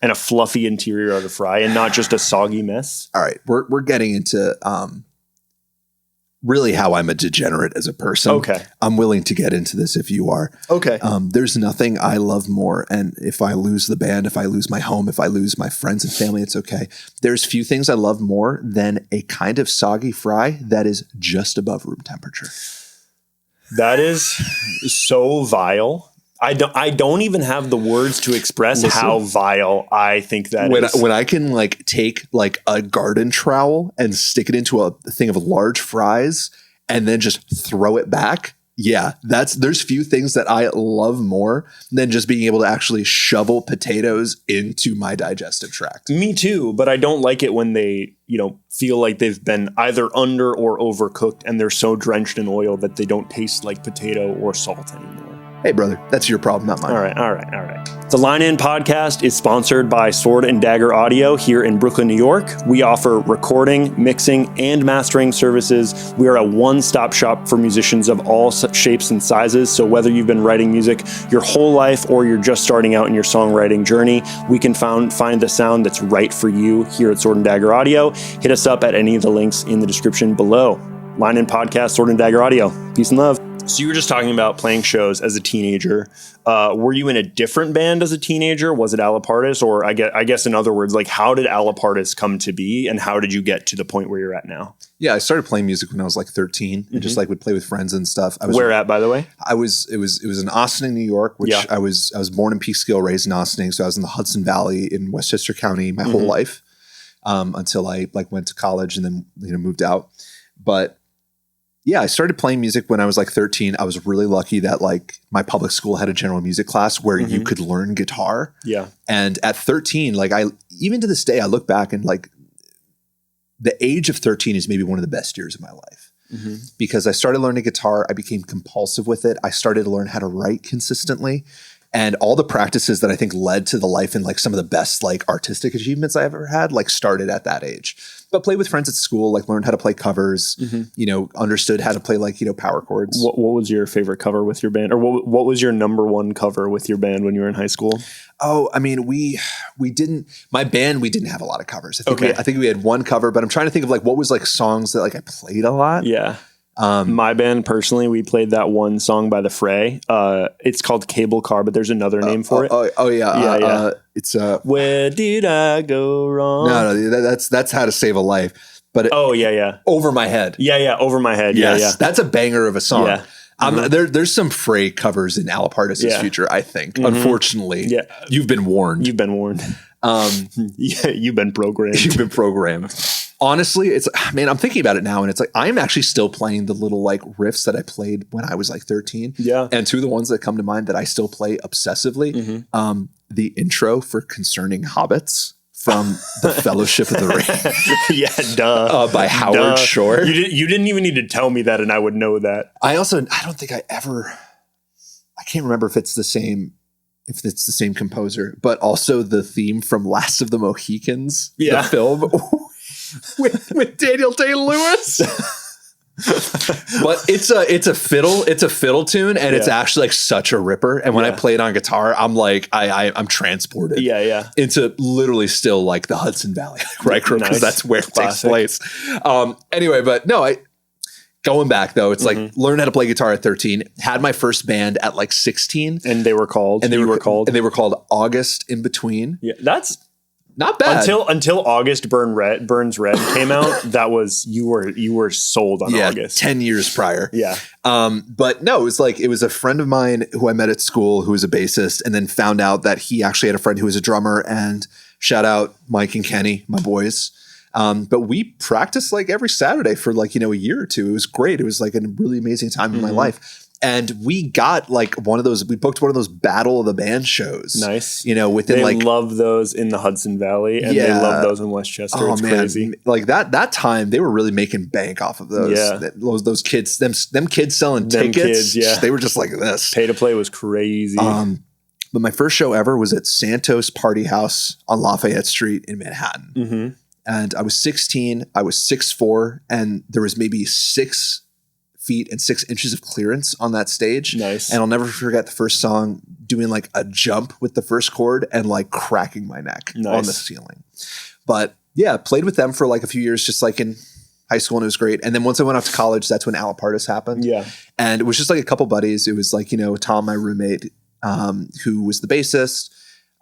and a fluffy interior out of a fry and not just a soggy mess? All right. We're getting into really how I'm a degenerate as a person. Okay. I'm willing to get into this if you are. Okay. There's nothing I love more. And if I lose the band, if I lose my home, if I lose my friends and family, it's okay. There's few things I love more than a kind of soggy fry that is just above room temperature. That is so vile. I don't even have the words to express how vile I think that is. When I can like take like a garden trowel and stick it into a thing of large fries and then just throw it back. Yeah, there's few things that I love more than just being able to actually shovel potatoes into my digestive tract. Me too, but I don't like it when they, feel like they've been either under or overcooked and they're so drenched in oil that they don't taste like potato or salt anymore. Hey, brother, that's your problem, not mine. All right. The Line In podcast is sponsored by Sword and Dagger Audio here in Brooklyn, New York. We offer recording, mixing, and mastering services. We are a one-stop shop for musicians of all shapes and sizes. So whether you've been writing music your whole life or you're just starting out in your songwriting journey, we can find the sound that's right for you here at Sword and Dagger Audio. Hit us up at any of the links in the description below. Line In podcast, Sword and Dagger Audio. Peace and love. So you were just talking about playing shows as a teenager. Were you in a different band as a teenager? Was it Allapartus? Or I guess in other words, like how did Allapartus come to be and how did you get to the point where you're at now? Yeah, I started playing music when I was like 13 and just like would play with friends and stuff. Where at, by the way? It was in Ossining, New York, which I was born in Peekskill, raised in Ossining. So I was in the Hudson Valley in Westchester County my whole life until I like went to college and then moved out. But yeah, I started playing music when I was like 13. I was really lucky that like my public school had a general music class where you could learn guitar. Yeah. And at 13, like even to this day, I look back and like the age of 13 is maybe one of the best years of my life because I started learning guitar. I became compulsive with it. I started to learn how to write consistently. And all the practices that I think led to the life and like some of the best like artistic achievements I ever had, like started at that age. But played with friends at school, like learned how to play covers, understood how to play like, power chords. What was your favorite cover with your band? Or what was your number one cover with your band when you were in high school? Oh, I mean, we didn't have a lot of covers. I think we had one cover, but I'm trying to think of like what was like songs that like I played a lot. Yeah. My band personally, we played that one song by The Fray. It's called Cable Car, but there's another name for it. Yeah. It's Where Did I Go Wrong? No, that's How to Save a Life. But Over My Head. Yeah, Over My Head. Yes, yeah. That's a banger of a song. Yeah. There's some Fray covers in Allapartus' future, I think. Unfortunately, you've been warned. You've been programmed. You've been programmed. Honestly, I'm thinking about it now and it's like, I'm actually still playing the little like riffs that I played when I was like 13. Yeah. And two of the ones that come to mind that I still play obsessively, the intro for Concerning Hobbits from The Fellowship of the Ring. Yeah, duh. By Howard Shore. You didn't even need to tell me that and I would know that. I don't think I can't remember if it's the same composer, but also the theme from Last of the Mohicans, the film. with Daniel Day-Lewis. But it's a fiddle tune and it's actually like such a ripper. And when I play it on guitar, I'm like I'm transported into literally still like the Hudson Valley, right? Because that's where it takes place. Anyway, but no, going back though, it's like learned how to play guitar at 13, had my first band at like 16. And they were called August in Between. Yeah, that's not bad. Until August Burns Red came out, that was you were sold on August. 10 years prior. Yeah. But no, it was a friend of mine who I met at school who was a bassist and then found out that he actually had a friend who was a drummer, and shout out Mike and Kenny, my boys. But we practiced like every Saturday for like, a year or two. It was great. It was like a really amazing time in my life. And we got like we booked one of those Battle of the Band shows. Nice. Within they love those in the Hudson Valley, and they love those in Westchester. Oh, it's man. crazy. Like that time, they were really making bank off of those. Yeah. Those kids, them kids selling tickets. They were just like this. Pay to play was crazy. But my first show ever was at Santos Party House on Lafayette Street in Manhattan. Mm-hmm. And I was 16. I was 6'4", and there was maybe 6 feet and 6 inches of clearance on that stage. Nice. And I'll never forget the first song, doing like a jump with the first chord and like cracking my neck on the ceiling. But yeah, played with them for like a few years, just like in high school, and it was great. And then once I went off to college, that's when Allapartus happened. Yeah. And it was just like a couple buddies. It was like, Tom, my roommate, who was the bassist,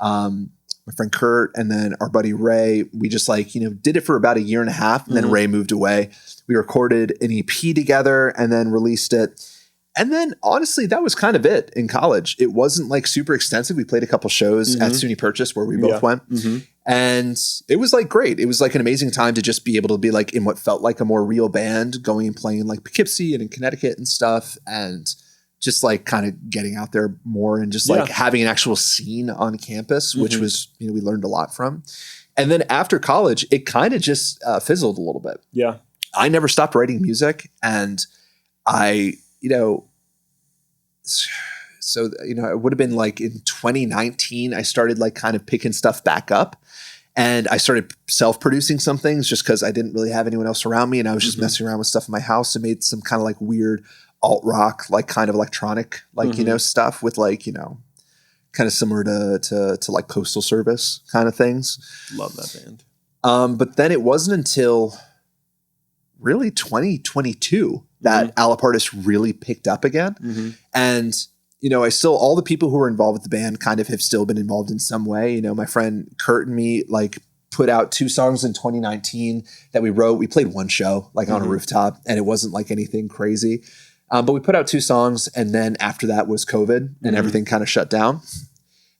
my friend Kurt, and then our buddy Ray. We just like, did it for about a year and a half, and then Ray moved away. We recorded an EP together and then released it. And then honestly, that was kind of it in college. It wasn't like super extensive. We played a couple shows at SUNY Purchase where we both went. And it was like great. It was like an amazing time to just be able to be like in what felt like a more real band, going and playing like Poughkeepsie and in Connecticut and stuff. And just like kind of getting out there more and just like having an actual scene on campus, which was, we learned a lot from. And then after college, it kind of just fizzled a little bit. Yeah. I never stopped writing music, and it would have been like in 2019, I started like kind of picking stuff back up, and I started self-producing some things just because I didn't really have anyone else around me, and I was just messing around with stuff in my house, and made some kind of like weird alt rock, like kind of electronic, like, stuff with like, kind of similar to like Postal Service kind of things. Love that band. But then it wasn't until really 2022 that Allapartus really picked up again. And, I still, all the people who were involved with the band kind of have still been involved in some way. My friend Kurt and me like put out 2 songs in 2019 that we wrote. We played one show like on a rooftop, and it wasn't like anything crazy. But we put out 2 songs, and then after that was COVID and everything kind of shut down.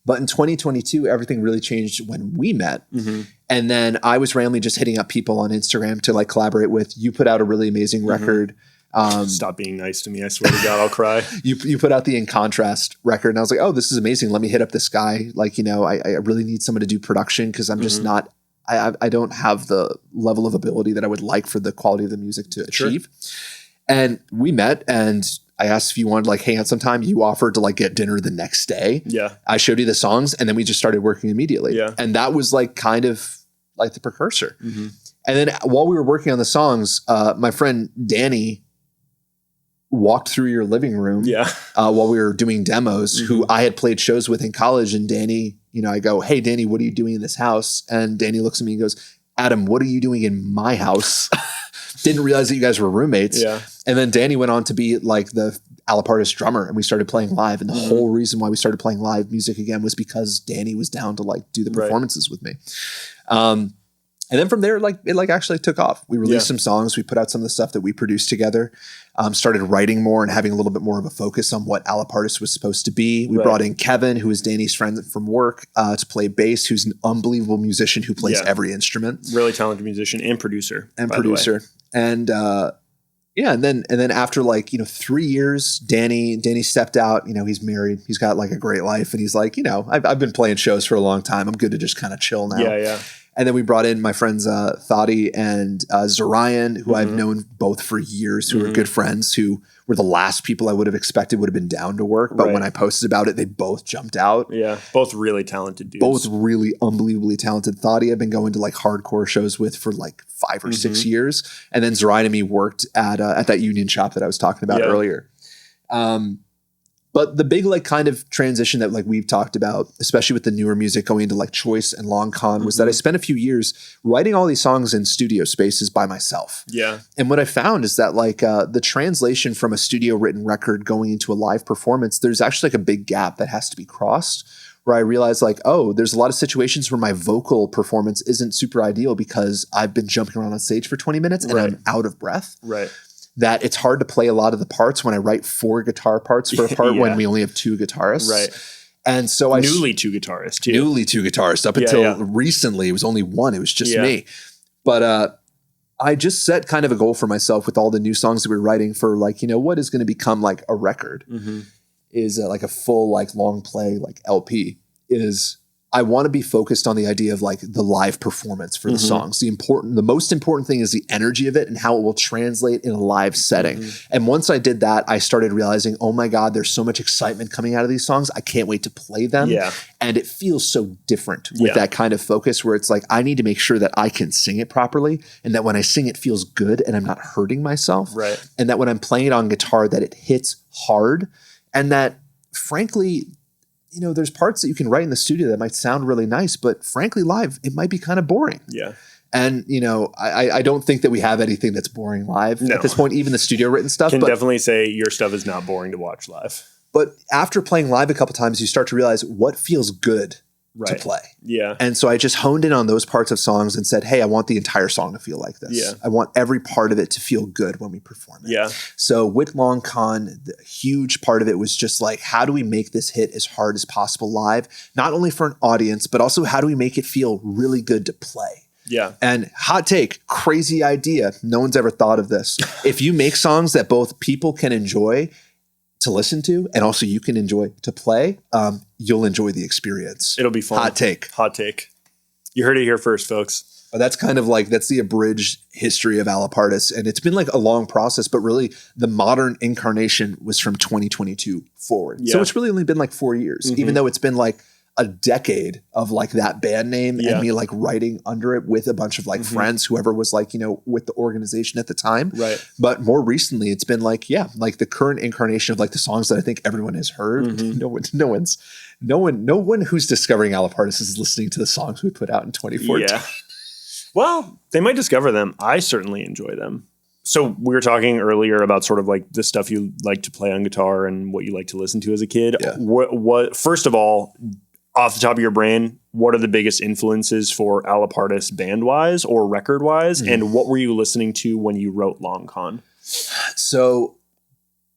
But in 2022, everything really changed when we met. And then I was randomly just hitting up people on Instagram to like collaborate with. You put out a really amazing record. Stop being nice to me. I swear to God, I'll cry. You put out the In Contrast record, and I was like, oh, this is amazing. Let me hit up this guy. Like, I really need someone to do production, because I'm just not, I don't have the level of ability that I would like for the quality of the music to achieve. And we met, and I asked if you wanted to like hang out sometime. You offered to like get dinner the next day. Yeah. I showed you the songs, and then we just started working immediately. Yeah. And that was like kind of like the precursor. And then while we were working on the songs, my friend Danny walked through your living room while we were doing demos, who I had played shows with in college. And Danny, I go, hey, Danny, what are you doing in this house? And Danny looks at me and goes, Adam, what are you doing in my house? Didn't realize that you guys were roommates. Yeah. And then Danny went on to be like the Allapartus drummer, and we started playing live. And the whole reason why we started playing live music again was because Danny was down to like do the performances with me. And then from there, like it like actually took off. We released some songs. We put out some of the stuff that we produced together, started writing more and having a little bit more of a focus on what Allapartus was supposed to be. We brought in Kevin, who is Danny's friend from work, to play bass, who's an unbelievable musician who plays every instrument. Really talented musician and producer. And and then after like, 3 years, Danny stepped out. He's married. He's got like a great life. And he's like, I've been playing shows for a long time. I'm good to just kind of chill now. Yeah. And then we brought in my friends Thadi and Zarian, who I've known both for years, who are good friends, who were the last people I would have expected would have been down to work. But when I posted about it, they both jumped out. Yeah, both really talented dudes. Both really unbelievably talented. Thadi I've been going to like hardcore shows with for like 5 or 6 years. And then Zarian and me worked at that union shop that I was talking about earlier. But the big like kind of transition that like we've talked about, especially with the newer music going into like Choice and Long Con, was that I spent a few years writing all these songs in studio spaces by myself. Yeah. And what I found is that like the translation from a studio written record going into a live performance, there's actually like a big gap that has to be crossed, where I realized like, oh, there's a lot of situations where my vocal performance isn't super ideal because I've been jumping around on stage for 20 minutes and I'm out of breath. Right. That it's hard to play a lot of the parts when I write 4 guitar parts for a part when we only have 2 guitarists. Right. And so Newly 2 guitarists too. Newly 2 guitarists. Up until recently, it was only 1. It was just me. But I just set kind of a goal for myself with all the new songs that we're writing for like, what is going to become like a record is like a full, like long play, like LP is I want to be focused on the idea of like the live performance for the songs. The most important thing is the energy of it and how it will translate in a live setting. And once I did that, I started realizing, oh my God, there's so much excitement coming out of these songs. I can't wait to play them. Yeah. And it feels so different with that kind of focus where it's like, I need to make sure that I can sing it properly and that when I sing it feels good and I'm not hurting myself. Right. And that when I'm playing it on guitar, that it hits hard and that frankly, there's parts that you can write in the studio that might sound really nice, but frankly, live, it might be kind of boring. Yeah. And, I don't think that we have anything that's boring live at this point, even the studio written stuff. Can definitely say your stuff is not boring to watch live. But after playing live a couple times, you start to realize what feels good to play. Yeah. And so I just honed in on those parts of songs and said, hey, I want the entire song to feel like this. Yeah. I want every part of it to feel good when we perform it. Yeah. So with Long Con, the huge part of it was just like, how do we make this hit as hard as possible live? Not only for an audience, but also how do we make it feel really good to play? Yeah. And hot take, crazy idea. No one's ever thought of this. If you make songs that both people can enjoy to listen to and also you can enjoy to play, you'll enjoy the experience. It'll be fun. Hot take. Hot take. You heard it here first, folks. That's kind of like, that's the abridged history of Allapartus. And it's been like a long process, but really the modern incarnation was from 2022 forward. Yeah. So it's really only been like 4 years, even though it's been like a decade of like that band name and me like writing under it with a bunch of like friends, whoever was like, with the organization at the time. Right. But more recently it's been like, like the current incarnation of like the songs that I think everyone has heard. No one who's discovering Allapartus is listening to the songs we put out in 2014. Yeah. Well, they might discover them. I certainly enjoy them. So we were talking earlier about sort of like the stuff you like to play on guitar and what you like to listen to as a kid. Yeah. What first of all, off the top of your brain, what are the biggest influences for Allapartus band-wise or record-wise? And what were you listening to when you wrote Long Con? So,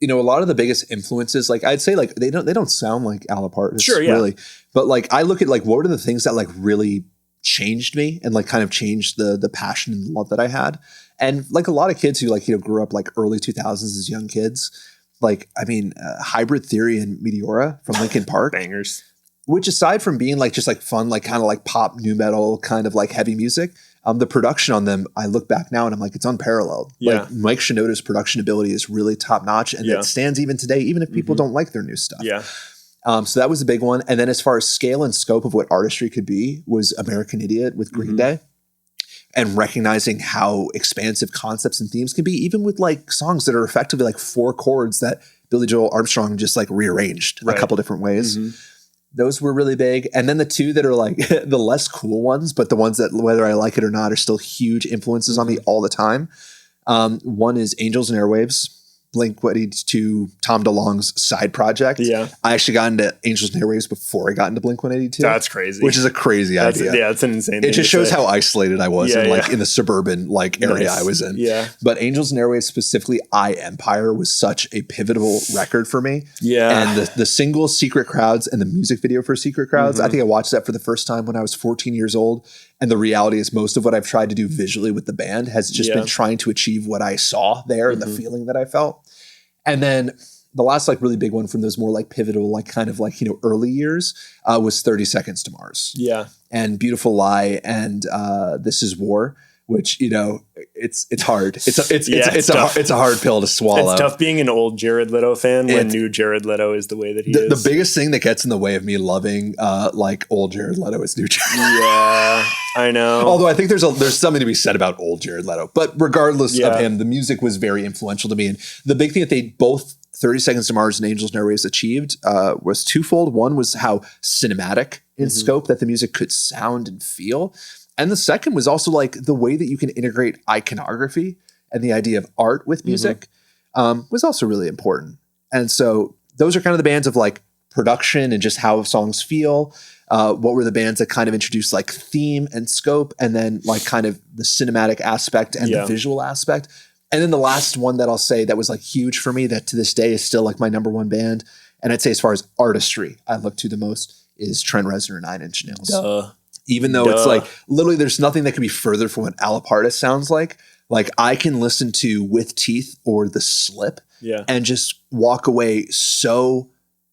a lot of the biggest influences, like I'd say like they don't sound like Allapartus really. But like I look at like what are the things that like really changed me and like kind of changed the passion and love that I had. And like a lot of kids who like, grew up like early 2000s as young kids, like, Hybrid Theory and Meteora from Linkin Park. Bangers. Which aside from being like just like fun, like kind of like pop nu metal kind of like heavy music, the production on them, I look back now and I'm like, it's unparalleled. Yeah. Like Mike Shinoda's production ability is really top notch and that stands even today, even if people don't like their new stuff. Yeah. So that was a big one. And then as far as scale and scope of what artistry could be was American Idiot with Green Day. And recognizing how expansive concepts and themes can be, even with like songs that are effectively like 4 chords that Billy Joel Armstrong just like rearranged a couple different ways. Those were really big. And then the two that are like the less cool ones, but the ones that whether I like it or not are still huge influences on me all the time. One is Angels and Airwaves, Blink-182, Tom DeLonge's side project. Yeah. I actually got into Angels and Airwaves before I got into Blink-182. That's crazy. Which is a crazy idea. It's an insane thing. It just shows how isolated I was in the suburban like area I was in. Yeah. But Angels and Airwaves, specifically I Empire, was such a pivotal record for me. Yeah. And the single Secret Crowds and the music video for Secret Crowds, I think I watched that for the first time when I was 14 years old. And the reality is most of what I've tried to do visually with the band has just been trying to achieve what I saw there and the feeling that I felt. And then the last like really big one from those more like pivotal, like kind of like, early years was 30 Seconds to Mars. Yeah. And Beautiful Lie and This Is War, which, it's hard. It's a hard pill to swallow. It's tough being an old Jared Leto fan when new Jared Leto is the way that he is. The biggest thing that gets in the way of me loving like old Jared Leto is new Jared Leto. Yeah, I know. Although I think there's something to be said about old Jared Leto. But regardless of him, the music was very influential to me. And the big thing that they both 30 Seconds to Mars and Angels and Airwaves achieved was twofold. One was how cinematic in scope that the music could sound and feel. And the second was also like the way that you can integrate iconography and the idea of art with music was also really important. And so those are kind of the bands of like production and just how songs feel. What were the bands that kind of introduced like theme and scope and then like kind of the cinematic aspect and the visual aspect. And then the last one that I'll say that was like huge for me that to this day is still like my number one band. And I'd say as far as artistry I look to the most is Trent Reznor and 9 Inch Nails. Even though it's like literally there's nothing that could be further from what Allapartus sounds like. Like I can listen to With Teeth or The Slip and just walk away so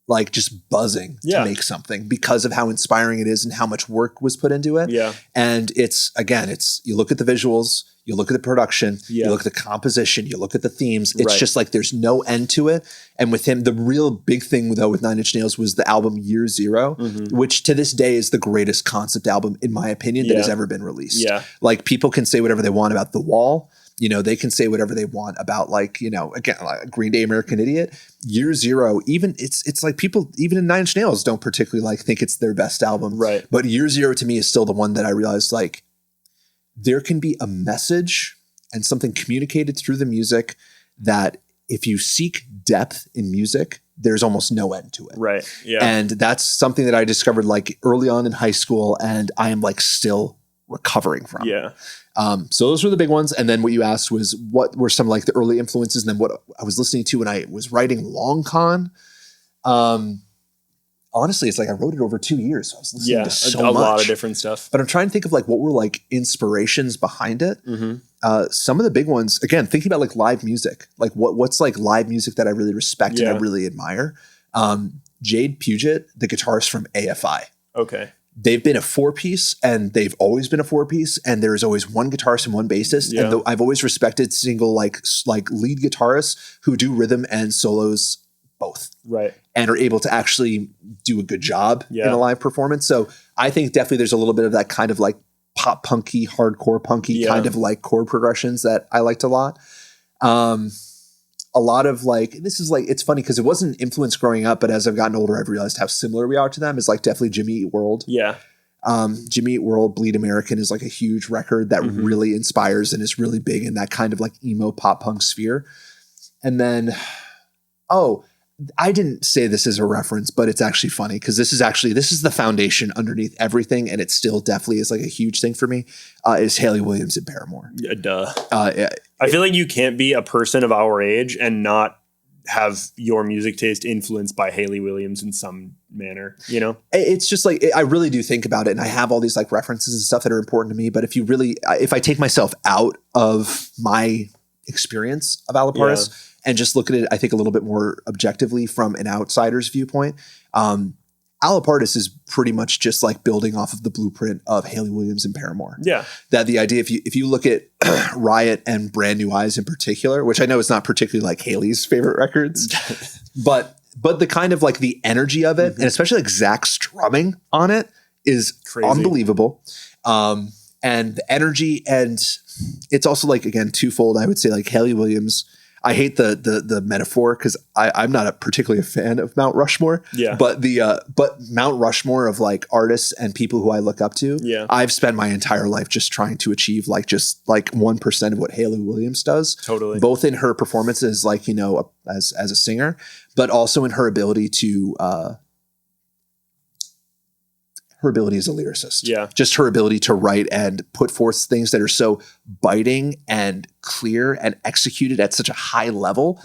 like just buzzing to make something because of how inspiring it is and how much work was put into it. Yeah. And it's you look at the visuals, you look at the production, you look at the composition, you look at the themes. It's just like there's no end to it. And with him, the real big thing though with Nine Inch Nails was the album Year Zero, which to this day is the greatest concept album, in my opinion, that has ever been released. Yeah. Like people can say whatever they want about The Wall. You know, they can say whatever they want about like, you know, again, like Green Day, American Idiot. Year Zero, even it's like people, even in Nine Inch Nails, don't particularly like think it's their best album. Right. But Year Zero to me is still the one that I realized like there can be a message and something communicated through the music that if you seek depth in music, there's almost no end to it. Right. Yeah. And that's something that I discovered like early on in high school and I am like still recovering from. Yeah. So those were the big ones. And then what you asked was what were some like the early influences and then what I was listening to when I was writing Long Con. Honestly, it's like I wrote it over 2 years. So I was listening to so much. A lot of different stuff. But I'm trying to think of like what were like inspirations behind it. Some of the big ones, again, thinking about like live music, like what's like live music that I really respect and I really admire. Jade Puget, the guitarist from AFI. Okay. They've been a 4-piece and they've always been a 4-piece and there is always one guitarist and one bassist. Yeah. And I've always respected single like lead guitarists who do rhythm and solos both. Right. And are able to actually do a good job in a live performance. So I think definitely there's a little bit of that kind of like pop punky, hardcore punky kind of like chord progressions that I liked a lot. A lot of like, this is like, it's funny because it wasn't an influence growing up, but as I've gotten older, I've realized how similar we are to them is like definitely Jimmy Eat World. Yeah. Jimmy Eat World, Bleed American is like a huge record that really inspires and is really big in that kind of like emo pop punk sphere. And then, I didn't say this as a reference, but it's actually funny because this is the foundation underneath everything. And it still definitely is like a huge thing for me is Hayley Williams and Paramore. Yeah, duh. I feel like you can't be a person of our age and not have your music taste influenced by Hayley Williams in some manner, you know? It's just like, I really do think about it and I have all these like references and stuff that are important to me. But if I take myself out of my experience of Allapartus, and just look at it, I think, a little bit more objectively from an outsider's viewpoint. Allapartus is pretty much just like building off of the blueprint of Hayley Williams and Paramore. Yeah. That the idea, if you look at Riot and Brand New Eyes in particular, which I know is not particularly like Hayley's favorite records, but the kind of like the energy of it, and especially like Zach's strumming on it is crazy. Unbelievable. And the energy, and it's also like, again, twofold. I would say like Hayley Williams, I hate the metaphor because I'm not particularly a fan of Mount Rushmore. Yeah. But but Mount Rushmore of like artists and people who I look up to. Yeah. I've spent my entire life just trying to achieve like just like 1% of what Hayley Williams does. Totally. Both in her performances, like, you know, as a singer, but also in her ability to her ability as a lyricist. Yeah. Just her ability to write and put forth things that are so biting and clear and executed at such a high level,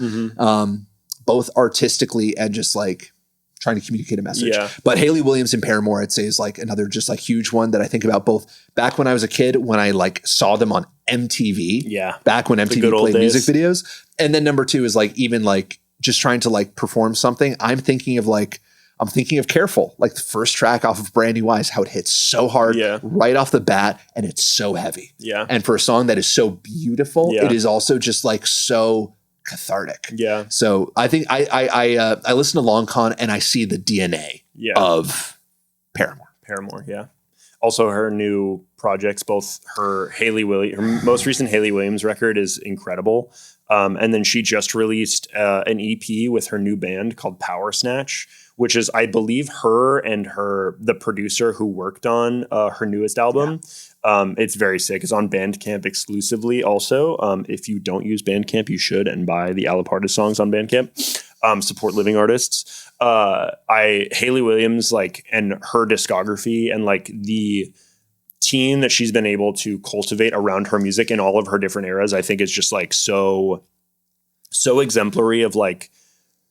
both artistically and just like trying to communicate a message. Yeah. But Hayley Williams and Paramore, I'd say, is like another just like huge one that I think about both back when I was a kid, when I like saw them on MTV. Yeah. Back when MTV played music videos. And then number 2 is like, even like just trying to like perform something. I'm thinking of Careful, like the first track off of Brand New Eyes, how it hits so hard right off the bat and it's so heavy. Yeah. And for a song that is so beautiful, it is also just like so cathartic. Yeah. So I think I listen to Long Con and I see the DNA of Paramore. Paramore, yeah. Also her new projects, both her most recent Hayley Williams record is incredible. And then she just released an EP with her new band called Power Snatch, which is, I believe, her and the producer who worked on her newest album. Yeah. It's very sick. It's on Bandcamp exclusively also. If you don't use Bandcamp, you should, and buy the Allapartus songs on Bandcamp. Support living artists. Hayley Williams, like, and her discography and like the team that she's been able to cultivate around her music in all of her different eras, I think is just like so exemplary of like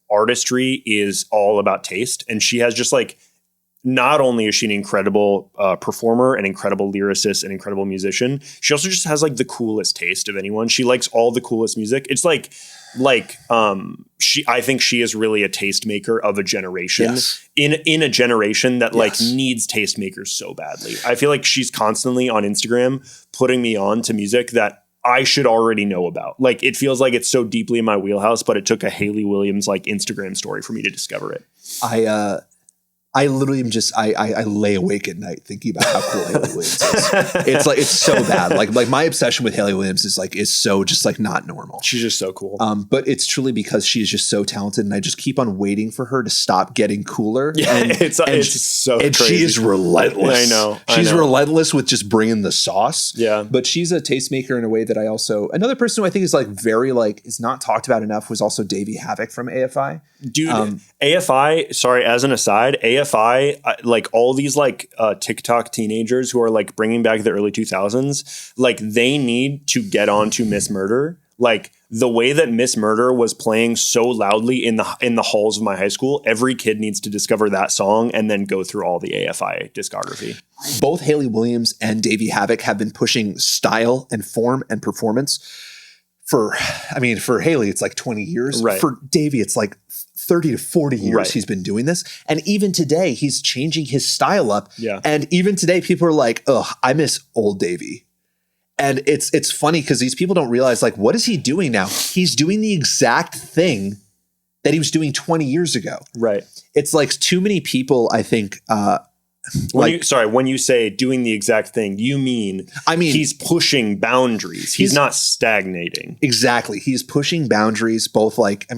artistry is all about taste. And she has just like not only is she an incredible performer, an incredible lyricist, an incredible musician, she also just has like the coolest taste of anyone. She likes all the coolest music. It's I think she is really a tastemaker of a generation in a generation that like needs tastemakers so badly. I feel like she's constantly on Instagram putting me on to music that I should already know about. Like, it feels like it's so deeply in my wheelhouse, but it took a Hayley Williams like Instagram story for me to discover it. I literally am just, I lay awake at night thinking about how cool Hayley Williams is. It's like, it's so bad. Like my obsession with Hayley Williams is so just like not normal. She's just so cool. But it's truly because she is just so talented, and I just keep on waiting for her to stop getting cooler. Yeah, and it's so and crazy. She is relentless. I know. She's relentless with just bringing the sauce. Yeah. But she's a tastemaker in a way that I also, another person who I think is like very like, is not talked about enough was also Davey Havok from AFI. Dude, AFI, sorry, as an aside, AFI, like all these like TikTok teenagers who are like bringing back the early 2000s, like they need to get on to Miss Murder. Like the way that Miss Murder was playing so loudly in the halls of my high school, every kid needs to discover that song and then go through all the AFI discography. Both Hayley Williams and Davey Havok have been pushing style and form and performance for Hayley, it's like 20 years. Right. For Davey, it's like 30 to 40 years he's been doing this. And even today, he's changing his style up. Yeah. And even today, people are like, ugh, I miss old Davey. And it's funny because these people don't realize, like, what is he doing now? He's doing the exact thing that he was doing 20 years ago. Right. It's like too many people, I think, when you say doing the exact thing, you mean he's pushing boundaries. He's not stagnating. Exactly. He's pushing boundaries, both like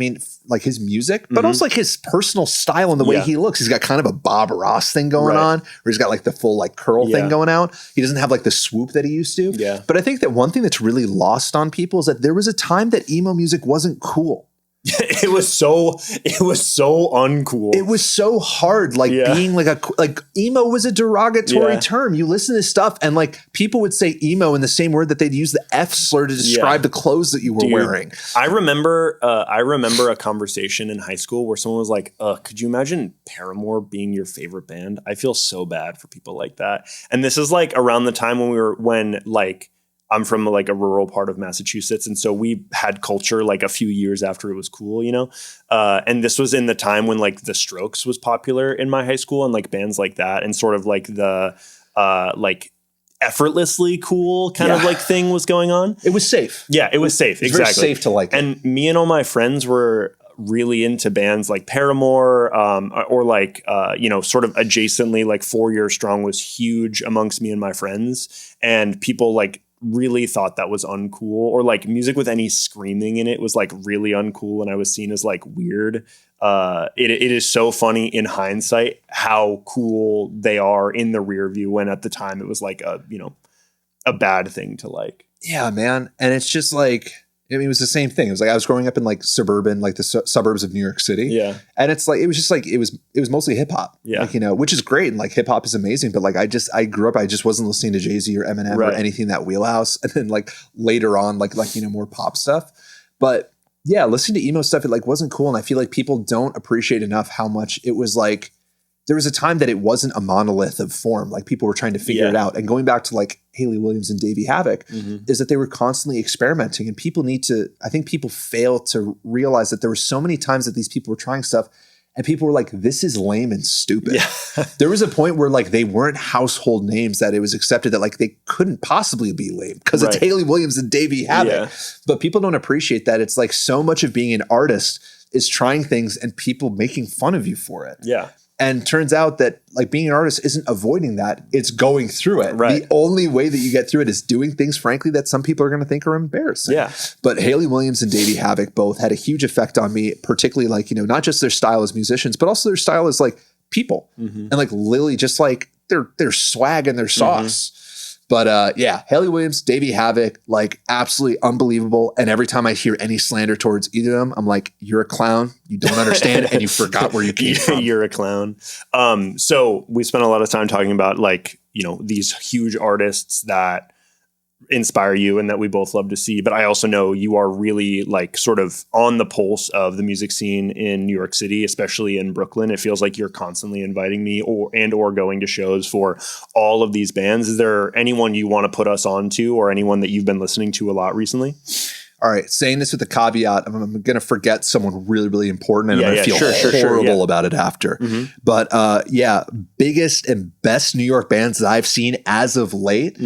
his music, but also like his personal style and the way he looks. He's got kind of a Bob Ross thing going on, where he's got like the full like curl thing going out. He doesn't have like the swoop that he used to. Yeah. But I think that one thing that's really lost on people is that there was a time that emo music wasn't cool. It was so uncool. It was so hard, being like emo was a derogatory term. You listen to this stuff and like people would say emo in the same word that they'd use the F slur to describe the clothes that you were wearing. I remember a conversation in high school where someone was like, could you imagine Paramore being your favorite band? I feel so bad for people like that. And this is like around the time when I'm from like a rural part of Massachusetts. And so we had culture like a few years after it was cool, you know? And this was in the time when like the Strokes was popular in my high school and like bands like that. And sort of like the like effortlessly cool kind of like thing was going on. It was safe. Yeah, it was safe. Exactly. Very safe to like it. And me and all my friends were really into bands like Paramore, or like, sort of adjacently, like 4 Year Strong was huge amongst me and my friends. And people like really thought that was uncool, or like music with any screaming in it was like really uncool, and I was seen as like weird. It is so funny in hindsight how cool they are in the rear view, when at the time it was like a bad thing to like. Yeah, man. And it's just like, I mean, it was the same thing. It was like I was growing up in like suburban, like the suburbs of New York City. Yeah. And it's like, it was just like, it was mostly hip hop. Yeah. Like, which is great. And like hip hop is amazing. But like, I grew up, I just wasn't listening to Jay-Z or Eminem or anything that wheelhouse. And then like later on, like, more pop stuff. But yeah, listening to emo stuff, it like wasn't cool. And I feel like people don't appreciate enough how much it was like, there was a time that it wasn't a monolith of form. Like people were trying to figure it out. And going back to like Hayley Williams and Davey Havok is that they were constantly experimenting, and I think people fail to realize that there were so many times that these people were trying stuff and people were like, this is lame and stupid. Yeah. There was a point where like they weren't household names, that it was accepted that like they couldn't possibly be lame because it's Hayley Williams and Davey Havok. Yeah. But people don't appreciate that. It's like so much of being an artist is trying things and people making fun of you for it. Yeah. And turns out that like being an artist isn't avoiding that. It's going through it. Right. The only way that you get through it is doing things, frankly, that some people are going to think are embarrassing. Yeah. But Hayley Williams and Davey Havok both had a huge effect on me, particularly like, not just their style as musicians, but also their style as like people. And like Lily, just like their swag and their sauce. But Hayley Williams, Davey Havok, like absolutely unbelievable. And every time I hear any slander towards either of them, I'm like, you're a clown. You don't understand. And you forgot where you came from. You're a clown. So we spent a lot of time talking about like, these huge artists that inspire you and that we both love to see. But I also know you are really like sort of on the pulse of the music scene in New York City, especially in Brooklyn. It feels like you're constantly inviting me or going to shows for all of these bands. Is there anyone you want to put us on to, or anyone that you've been listening to a lot recently? All right, saying this with the caveat, I'm going to forget someone really, really important, and I'm going to feel horrible about it after. But biggest and best New York bands that I've seen as of late.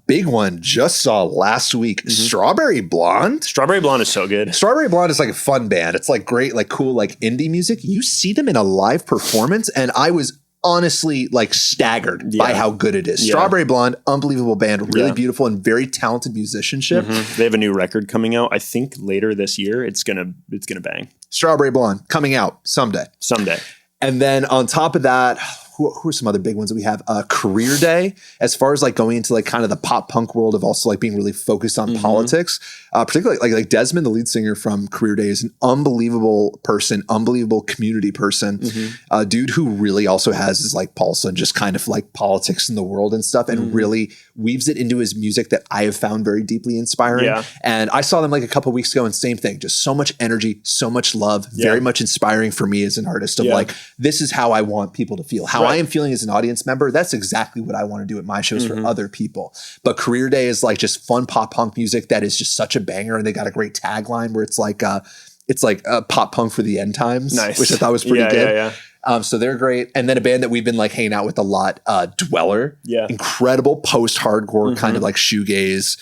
Big one just saw last week, Strawberry Blonde. Strawberry Blonde is so good. Strawberry Blonde is like a fun band. It's like great, like cool, like indie music. You see them in a live performance, and I was honestly like staggered by how good it is. Strawberry Blonde, unbelievable band, really beautiful and very talented musicianship. They have a new record coming out, I think later this year. It's gonna bang. Strawberry Blonde coming out someday. And then on top of that, who are some other big ones that we have? Career Day, as far as like going into like kind of the pop punk world of also like being really focused on politics, particularly like Desmond, the lead singer from Career Day, is an unbelievable person, unbelievable community person, dude who really also has his like pulse on just kind of like politics in the world and stuff, and really weaves it into his music that I have found very deeply inspiring. And I saw them like a couple weeks ago, and same thing, just so much energy, so much love, very much inspiring for me as an artist of like, this is how I want people to feel. How I am feeling as an audience member, that's exactly what I want to do at my shows for other people. But Career Day is like just fun pop punk music that is just such a banger, and they got a great tagline where it's like pop punk for the end times, which I thought was pretty good. So they're great. And then a band that we've been like hanging out with a lot, Dweller. Incredible post-hardcore kind of like shoegaze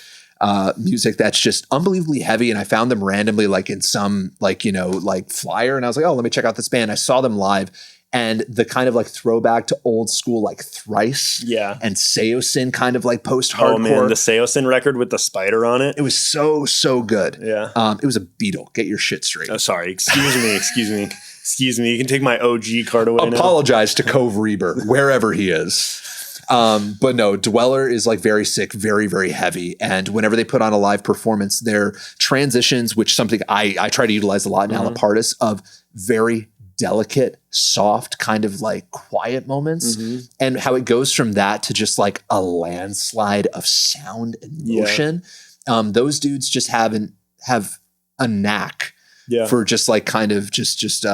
music that's just unbelievably heavy. And I found them randomly like in some like, like flyer, and I was like, oh, let me check out this band. I saw them live. And the kind of like throwback to old school like Thrice and Seosin kind of like post-hardcore. Oh man, the Seosin record with the spider on it. It was so good. It was a Beetle. Get your shit straight. Oh, sorry. Excuse me. You can take my OG card away now. Apologize to Cove Reber, wherever he is. But no, Dweller is like very sick, very, very heavy. And whenever they put on a live performance, their transitions, which something I try to utilize a lot in Allapartus, of very delicate, soft, kind of like quiet moments, and how it goes from that to just like a landslide of sound and motion. Those dudes just have a knack for just like kind of just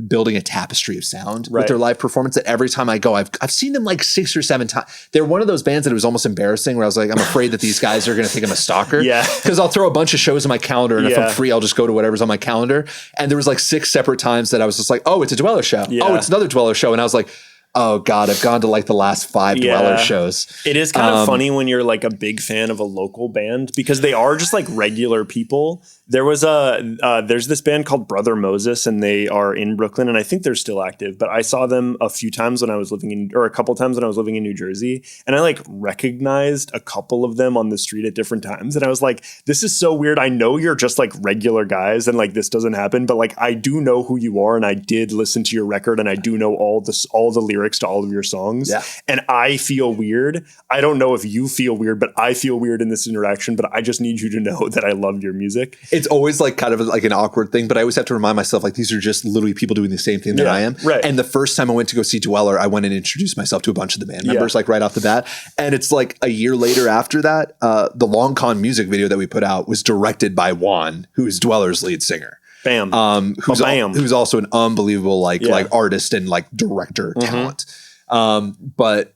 building a tapestry of sound with their live performance that every time I go, I've seen them like 6 or 7 times. They're one of those bands that it was almost embarrassing where I was like, I'm afraid that these guys are going to think I'm a stalker. Because I'll throw a bunch of shows on my calendar, and if I'm free, I'll just go to whatever's on my calendar. And there was like 6 separate times that I was just like, oh, it's a Dweller show. Oh, it's another Dweller show. And I was like, oh God, I've gone to like the last 5 Dweller shows. It is kind of funny when you're like a big fan of a local band, because they are just like regular people. There was there's this band called Brother Moses, and they are in Brooklyn, and I think they're still active, but I saw them a couple times when I was living in New Jersey, and I like recognized a couple of them on the street at different times. And I was like, this is so weird. I know you're just like regular guys and like this doesn't happen, but like I do know who you are, and I did listen to your record, and I do know all the lyrics to all of your songs. And I feel weird. I don't know if you feel weird, but I feel weird in this interaction, but I just need you to know that I love your music. It's always like kind of like an awkward thing, but I always have to remind myself like these are just literally people doing the same thing that I am. And the first time I went to go see Dweller, I went and introduced myself to a bunch of the band members like right off the bat. And it's like a year later after that, the Long Con music video that we put out was directed by Juan, who is Dweller's lead singer. Who's also an unbelievable like artist and like director talent. But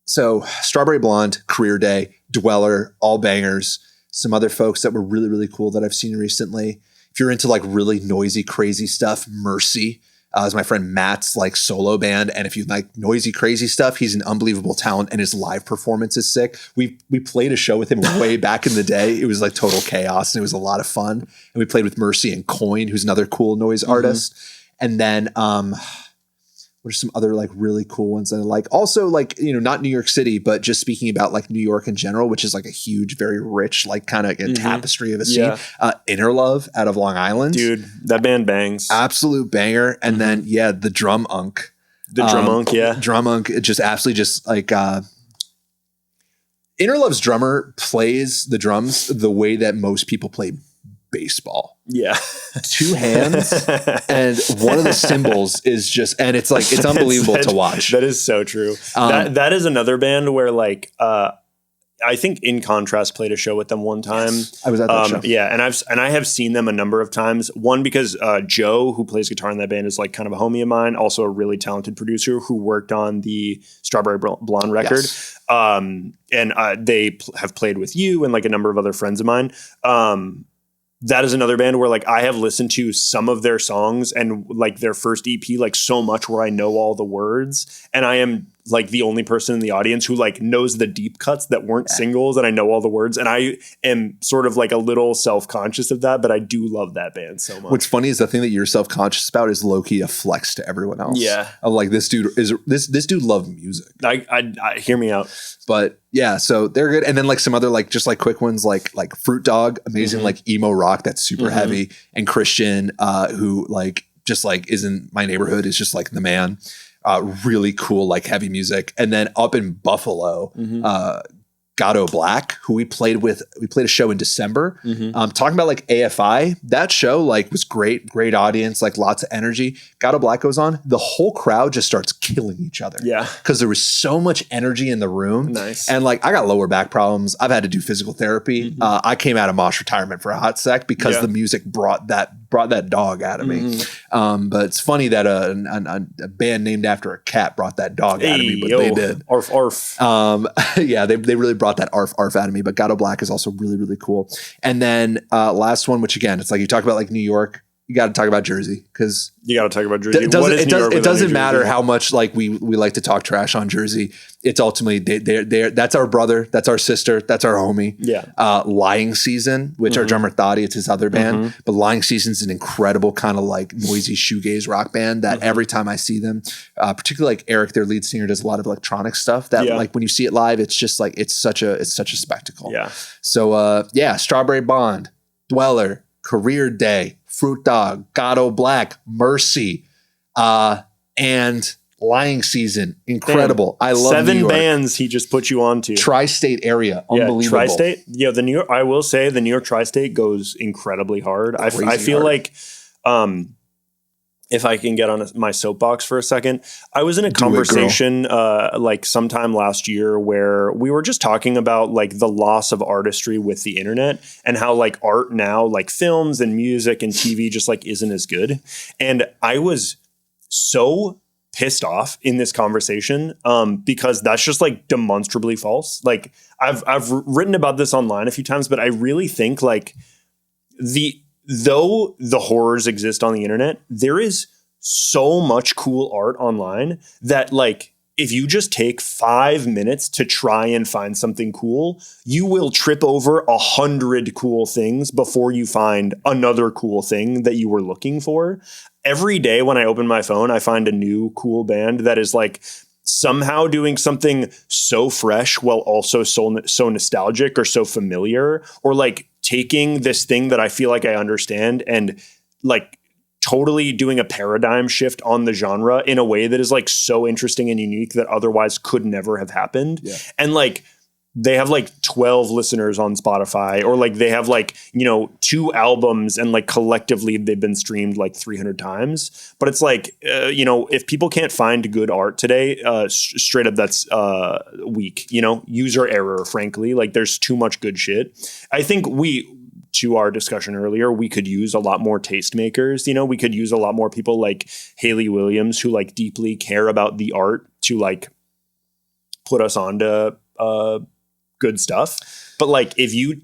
so Strawberry Blonde, Career Day, Dweller, all bangers. Some other folks that were really, really cool that I've seen recently. If you're into like really noisy, crazy stuff, Mercy is my friend Matt's like solo band. And if you like noisy, crazy stuff, he's an unbelievable talent, and his live performance is sick. We played a show with him way back in the day. It was like total chaos, and it was a lot of fun. And we played with Mercy and Coin, who's another cool noise artist. And then what are some other like really cool ones that I like? Also like, not New York City, but just speaking about like New York in general, which is like a huge, very rich, like kind of tapestry of a scene. Inner Love out of Long Island. Dude, that band bangs. Absolute banger. And then, the Drum Unk. Drum Unk, just absolutely just like Inner Love's drummer plays the drums the way that most people play baseball. 2 hands, and one of the cymbals is just, and it's like, it's unbelievable to watch. That is so true. That is another band where like, I think In Contrast played a show with them one time. Yes, I was at that show. Yeah, and I have seen them a number of times. One, because Joe, who plays guitar in that band, is like kind of a homie of mine, also a really talented producer who worked on the Strawberry Blonde record. Yes. And they have played with you and like a number of other friends of mine. That is another band where like I have listened to some of their songs and like their first EP like so much where I know all the words, and I am like the only person in the audience who like knows the deep cuts that weren't singles, and I know all the words, and I am sort of like a little self-conscious of that, but I do love that band so much. What's funny is the thing that you're self-conscious about is low-key a flex to everyone else. Yeah. I'm like, this dude loves music. I hear me out. But yeah, so they're good. And then like some other like just like quick ones like Fruit Dog, amazing like emo rock that's super heavy, and Christian who like just like is in my neighborhood is just like the man. Really cool like heavy music. And then up in Buffalo, Gatto Black, who we played a show in December. Talking about like AFI, that show like was great audience, like lots of energy. Gatto Black goes on, the whole crowd just starts killing each other. Yeah. Because there was so much energy in the room. Nice. And like I got lower back problems. I've had to do physical therapy. I came out of Mosh retirement for a hot sec because the music brought that dog out of me. But it's funny that a band named after a cat brought that dog out of me, but they did. Arf, arf. Yeah, they really brought that arf out of me, but Gatto Black is also really, really cool. And then last one, which again, it's like you talk about like New York, you got to talk about Jersey because you got to talk about Jersey. It doesn't matter how much like we like to talk trash on Jersey. It's ultimately they're that's our brother, that's our sister, that's our homie. Yeah. Lying Season, which our drummer Thaddy, it's his other band, but Lying Season's an incredible kind of like noisy shoegaze rock band that every time I see them, particularly like Eric, their lead singer, does a lot of electronic stuff that like when you see it live, it's just like it's such a spectacle. Yeah. So Strawberry Bond, Dweller, Career Day, Fruit Dog, Gatto Black, Mercy, and Lying Season. Incredible. Damn. I love 7 New York. bands he just put you on to. Tri-state area. Unbelievable. Yeah, Tri-state. Yeah, the New York, I will say the New York Tri-State goes incredibly hard. I feel like if I can get on my soapbox for a second, I was in a conversation like sometime last year where we were just talking about like the loss of artistry with the internet and how like art now, like films and music and TV just like isn't as good. And I was so pissed off in this conversation because that's just like demonstrably false. Like I've written about this online a few times, but I really think like though the horrors exist on the internet, there is so much cool art online that like if you just take 5 minutes to try and find something cool, you will trip over 100 cool things before you find another cool thing that you were looking for. Every day when I open my phone, I find a new cool band that is like somehow doing something so fresh while also so nostalgic or so familiar, or like taking this thing that I feel like I understand and like totally doing a paradigm shift on the genre in a way that is like so interesting and unique that otherwise could never have happened. Yeah. And like they have like 12 listeners on Spotify, or like they have like, 2 albums and like collectively they've been streamed like 300 times. But it's like, if people can't find good art today, straight up that's weak, user error, frankly. Like there's too much good shit. I think to our discussion earlier, we could use a lot more tastemakers. We could use a lot more people like Hayley Williams who like deeply care about the art to like put us onto good stuff. But like if you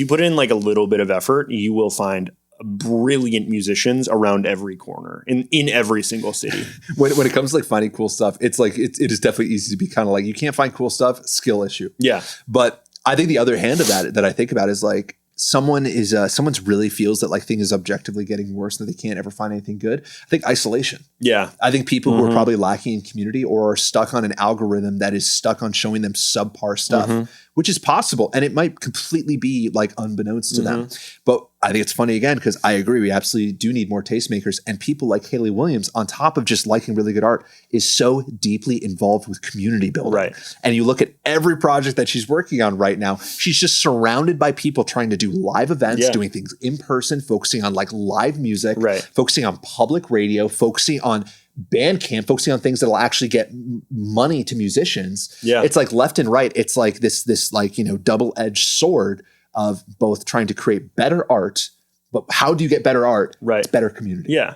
put in like a little bit of effort, you will find brilliant musicians around every corner in every single city. when it comes to like finding cool stuff, it's like it is definitely easy to be kind of like you can't find cool stuff, skill issue. Yeah. But I think the other hand of that I think about is like someone's really feels that like thing is objectively getting worse and that they can't ever find anything good. I think isolation. Yeah. I think people who are probably lacking in community or are stuck on an algorithm that is stuck on showing them subpar stuff, which is possible. And it might completely be like unbeknownst to them. But I think it's funny again, because I agree. We absolutely do need more tastemakers, and people like Hayley Williams, on top of just liking really good art, is so deeply involved with community building. Right. And you look at every project that she's working on right now, she's just surrounded by people trying to do live events, doing things in person, focusing on like live music, focusing on public radio, focusing on Bandcamp, focusing on things that'll actually get money to musicians. Yeah. It's like left and right. It's like this like, double-edged sword of both trying to create better art, but how do you get better art? Right. It's better community. Yeah.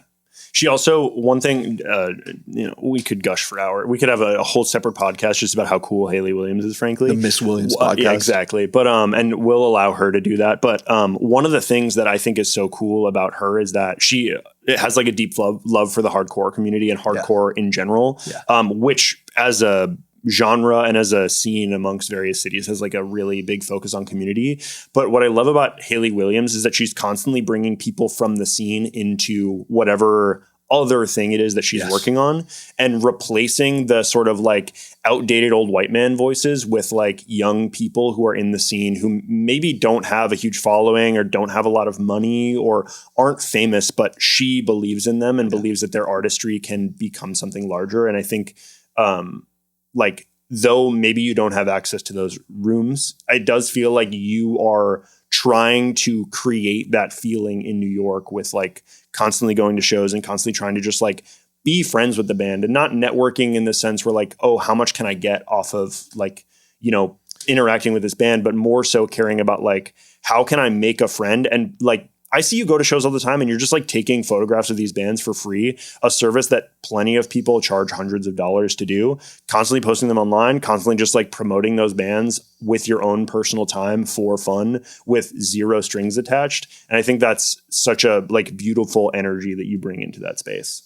She also, one thing, we could gush for hours. We could have a whole separate podcast just about how cool Hayley Williams is, frankly. The Miss Williams podcast. Yeah, exactly. But, and we'll allow her to do that. But one of the things that I think is so cool about her is that she has like a deep love for the hardcore community and hardcore in general, which as a genre and as a scene amongst various cities has like a really big focus on community. But what I love about Hayley Williams is that she's constantly bringing people from the scene into whatever other thing it is that she's working on, and replacing the sort of like outdated old white man voices with like young people who are in the scene who maybe don't have a huge following or don't have a lot of money or aren't famous, but she believes in them and believes that their artistry can become something larger. And I think, like, though maybe you don't have access to those rooms, it does feel like you are trying to create that feeling in New York with like constantly going to shows and constantly trying to just like be friends with the band, and not networking in the sense where like, oh, how much can I get off of like, interacting with this band, but more so caring about like, how can I make a friend? And like, I see you go to shows all the time and you're just like taking photographs of these bands for free, a service that plenty of people charge hundreds of dollars to do, constantly posting them online, constantly just like promoting those bands with your own personal time for fun with zero strings attached. And I think that's such a like beautiful energy that you bring into that space.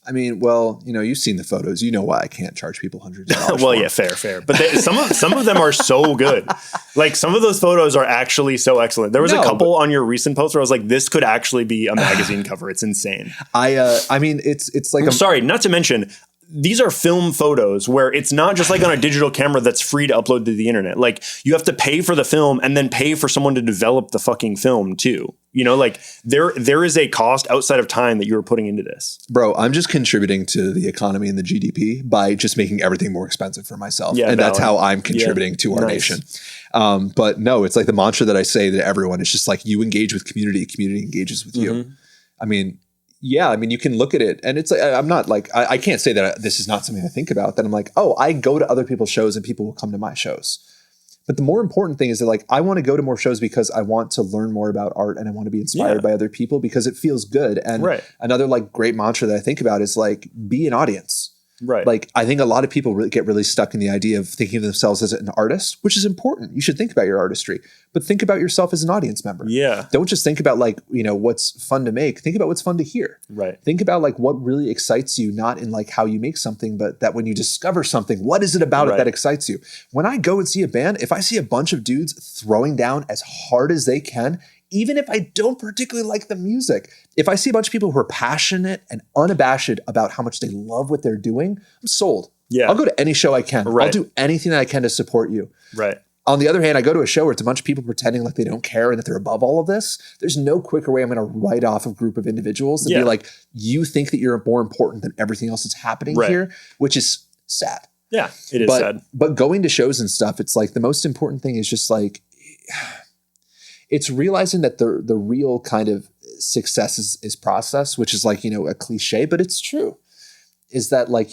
I mean, well, you've seen the photos. You know why I can't charge people hundreds of dollars. Well, yeah, fair. But some of them are so good. Like some of those photos are actually so excellent. There was a couple on your recent post where I was like, this could actually be a magazine cover. It's insane. I mean, it's like sorry, not to mention, these are film photos where it's not just like on a digital camera that's free to upload to the internet. Like you have to pay for the film and then pay for someone to develop the fucking film too. Like there is a cost outside of time that you're putting into this. Bro, I'm just contributing to the economy and the GDP by just making everything more expensive for myself. Yeah, and that's how I'm contributing to our nation. But no, it's like the mantra that I say to everyone. It's just like you engage with community engages with you. I mean, yeah, I mean, you can look at it and it's like, I'm not like, I can't say that this is not something I think about, that I'm like, oh, I go to other people's shows and people will come to my shows. But the more important thing is that like, I want to go to more shows because I want to learn more about art and I want to be inspired by other people because it feels good. And another like great mantra that I think about is like, be an audience. Right. Like, I think a lot of people get really stuck in the idea of thinking of themselves as an artist, which is important. You should think about your artistry, but think about yourself as an audience member. Yeah. Don't just think about like, what's fun to make. Think about what's fun to hear. Right. Think about like what really excites you, not in like how you make something, but that when you discover something, what is it about it that excites you? When I go and see a band, if I see a bunch of dudes throwing down as hard as they can, even if I don't particularly like the music, if I see a bunch of people who are passionate and unabashed about how much they love what they're doing, I'm sold. Yeah. I'll go to any show I can. Right. I'll do anything that I can to support you. Right. On the other hand, I go to a show where it's a bunch of people pretending like they don't care and that they're above all of this. There's no quicker way I'm going to write off a group of individuals than be like, you think that you're more important than everything else that's happening here, which is sad. Yeah, it is sad. But going to shows and stuff, it's like the most important thing is just like, it's realizing that the real kind of success is process, which is like, a cliche, but it's true. Is that like,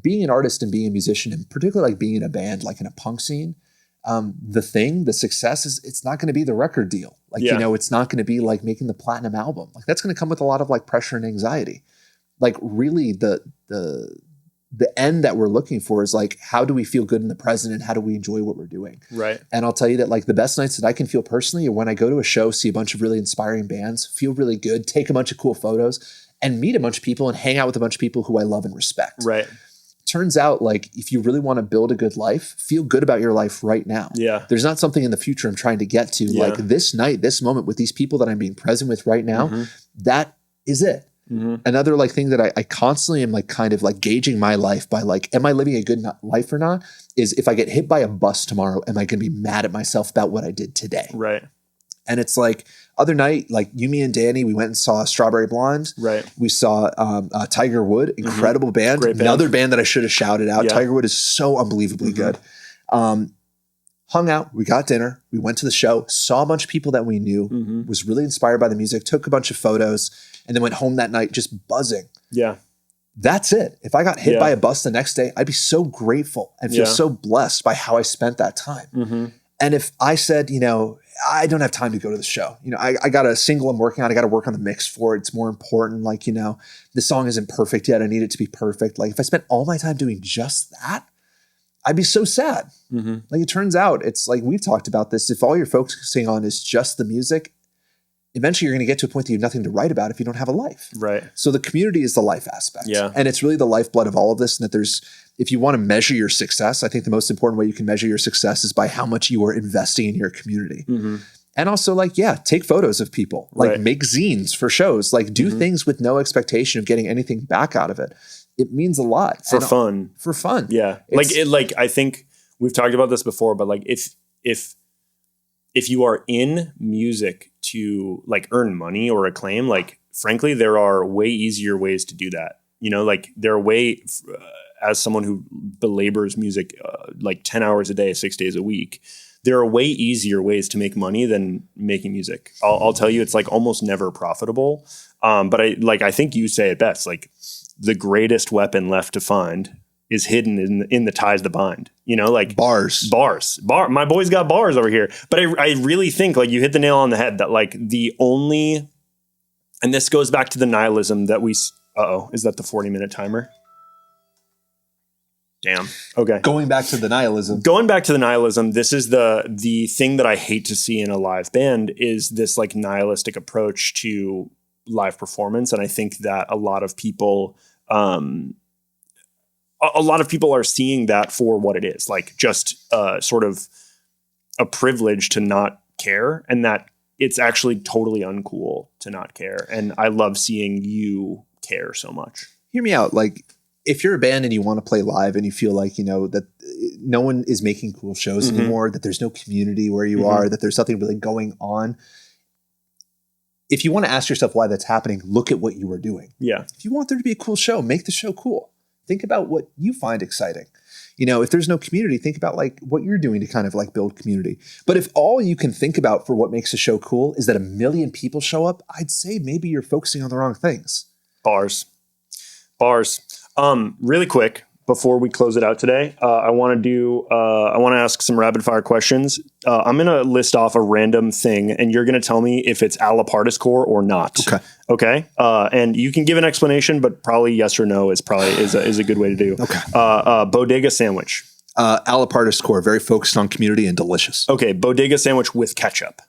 being an artist and being a musician, and particularly like being in a band, like in a punk scene, the success is, it's not going to be the record deal. Like, it's not going to be like making the platinum album. Like that's going to come with a lot of like pressure and anxiety. Like really the end that we're looking for is like, how do we feel good in the present and how do we enjoy what we're doing? Right. And I'll tell you that like the best nights that I can feel personally are when I go to a show, see a bunch of really inspiring bands, feel really good, take a bunch of cool photos and meet a bunch of people and hang out with a bunch of people who I love and respect. Right. Turns out like, if you really want to build a good life, feel good about your life right now. Yeah. There's not something in the future I'm trying to get to. Like this night, this moment with these people that I'm being present with right now, that is it. Another like thing that I constantly am like kind of like gauging my life by like, am I living a good life or not? Is if I get hit by a bus tomorrow, am I going to be mad at myself about what I did today? Right. And it's like other night, like you, me and Danny, we went and saw Strawberry Blonde. Right. We saw Tiger Wood, incredible band. Great band. Another band that I should have shouted out. Yeah. Tiger Wood is so unbelievably good. hung out, we got dinner, we went to the show, saw a bunch of people that we knew, was really inspired by the music, took a bunch of photos, and then went home that night just buzzing. Yeah. That's it. If I got hit by a bus the next day, I'd be so grateful and feel so blessed by how I spent that time. And if I said, you know, I don't have time to go to the show. You know, I got a single I'm working on. I got to work on the mix for it. It's more important. Like, you know, the song isn't perfect yet. I need it to be perfect. Like if I spent all my time doing just that, I'd be so sad. Like it turns out, it's like we've talked about this. If all you're focusing on is just the music, eventually you're going to get to a point that you have nothing to write about if you don't have a life. Right. So the community is the life aspect. Yeah. And it's really the lifeblood of all of this. And that there's, if you want to measure your success, I think the most important way you can measure your success is by how much you are investing in your community. And also like, take photos of people, like make zines for shows, like do things with no expectation of getting anything back out of it. It means a lot. For fun. For fun. Yeah. Like I think we've talked about this before, but like if you are in music to like earn money or acclaim, like frankly, there are way easier ways to do that. You know, like there are as someone who belabors music like 10 hours a day, 6 days a week, there are way easier ways to make money than making music. I'll tell you, it's like almost never profitable. But I think you say it best, like the greatest weapon left to find is hidden in the ties that bind, you know, like bars. My boy's got bars over here. But I really think like you hit the nail on the head that like the only, and this goes back to the nihilism that is that the 40-minute timer? Damn. Okay. Going back to the nihilism, this is the thing that I hate to see in a live band is this like nihilistic approach to live performance. And I think that a lot of people are seeing that for what it is, like just sort of a privilege to not care, and that it's actually totally uncool to not care. And I love seeing you care so much. Hear me out. Like if you're a band and you want to play live and you feel like, you know, that no one is making cool shows anymore, that there's no community where you are, that there's nothing really going on. If you want to ask yourself why that's happening, look at what you are doing. Yeah. If you want there to be a cool show, make the show cool. Think about what you find exciting. You know, if there's no community, think about like what you're doing to kind of like build community. But if all you can think about for what makes a show cool is that 1 million people show up, I'd say maybe you're focusing on the wrong things. Bars. Really quick before we close it out today, I want to ask some rapid fire questions. I'm going to list off a random thing and you're going to tell me if it's Allapartus core or not. Okay. And you can give an explanation, but probably yes or no is a good way to do. Okay. Bodega sandwich. Allapartus core, very focused on community and delicious. Okay. Bodega sandwich with ketchup.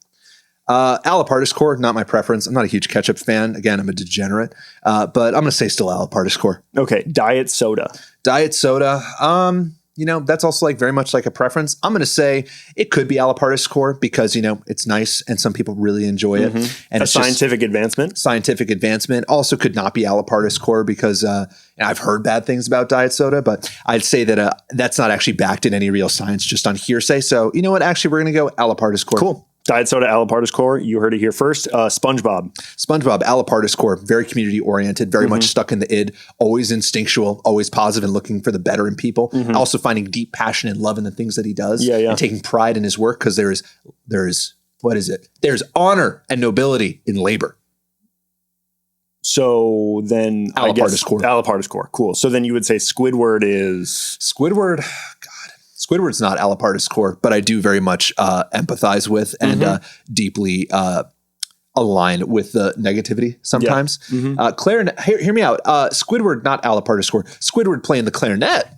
Allapartus core, not my preference. I'm not a huge ketchup fan. Again, I'm a degenerate, but I'm going to say still Allapartus core. Okay. Diet soda. You know, that's also like very much like a preference. I'm going to say it could be Allapartus core because, you know, it's nice and some people really enjoy it. And it's scientific advancement. Also could not be Allapartus core because I've heard bad things about diet soda, but I'd say that that's not actually backed in any real science, just on hearsay. So you know what? Actually, we're going to go Allapartus core. Cool. Diet soda, Allapartus core. You heard it here first. SpongeBob, Allapartus core. Very community oriented, very much stuck in the id, always instinctual, always positive and looking for the better in people. Also finding deep passion and love in the things that he does. And taking pride in his work because there's what is it? There's honor and nobility in labor. So then Allapartus core. Allapartus core. Cool. So then you would say Squidward is Squidward's not Allapartus core, but I do very much empathize with and deeply align with the negativity sometimes. Clarinet, hear me out. Squidward, not Allapartus core. Squidward playing the clarinet.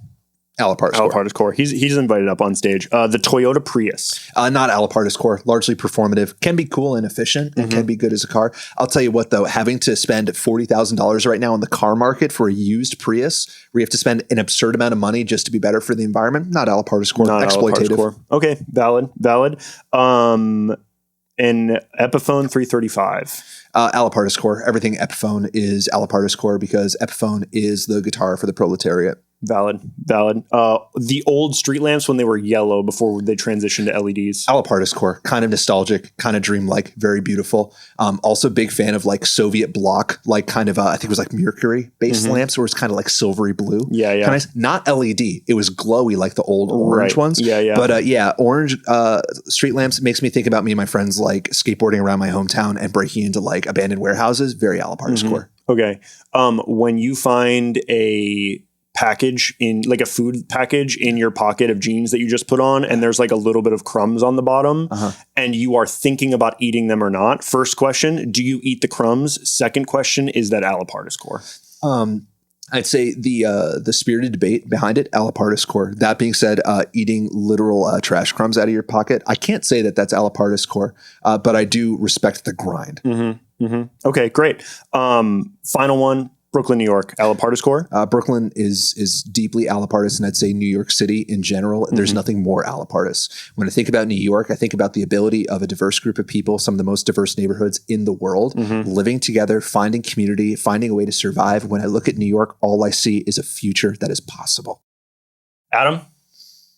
Allapartus core. He's invited up on stage. The Toyota Prius. Not Allapartus core. Largely performative. Can be cool and efficient and can be good as a car. I'll tell you what though, having to spend $40,000 right now in the car market for a used Prius, where you have to spend an absurd amount of money just to be better for the environment. Not Allapartus core. Not exploitative. Allapartus core. Okay, valid. And Epiphone 335. Allapartus core. Everything Epiphone is Allapartus core because Epiphone is the guitar for the proletariat. Valid. The old street lamps when they were yellow before they transitioned to LEDs. Allapartus core, kind of nostalgic, kind of dreamlike, very beautiful. Also big fan of like Soviet bloc, like kind of, I think it was like mercury based lamps where it's kind of like silvery blue. Yeah. Kind of, not LED. It was glowy like the old orange ones. Yeah. But orange street lamps makes me think about me and my friends like skateboarding around my hometown and breaking into like abandoned warehouses. Very Allapartus core. Okay. When you find a package in like a food package in your pocket of jeans that you just put on and there's like a little bit of crumbs on the bottom and you are thinking about eating them or not. First question, do you eat the crumbs? Second question, is that Allapartus core? I'd say the spirited debate behind it, Allapartus core. That being said, eating literal trash crumbs out of your pocket, I can't say that that's Allapartus core, but I do respect the grind. Okay, great. Final one. Brooklyn, New York, Allapartus core? Brooklyn is deeply Allapartus, and I'd say New York City in general. There's nothing more Allapartus. When I think about New York, I think about the ability of a diverse group of people, some of the most diverse neighborhoods in the world, living together, finding community, finding a way to survive. When I look at New York, all I see is a future that is possible. Adam,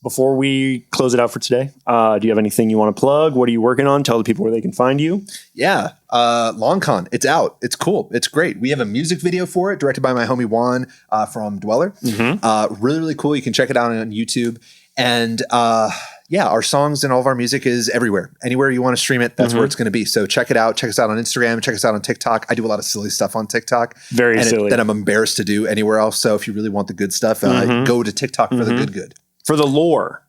before we close it out for today, do you have anything you want to plug? What are you working on? Tell the people where they can find you. Yeah. LongCon, it's out. It's cool. It's great. We have a music video for it directed by my homie Juan from Dweller. Really, really cool. You can check it out on YouTube. And our songs and all of our music is everywhere. Anywhere you want to stream it, that's where it's going to be. So check it out. Check us out on Instagram. Check us out on TikTok. I do a lot of silly stuff on TikTok. Very silly. That I'm embarrassed to do anywhere else. So if you really want the good stuff, go to TikTok for the good. For the lore.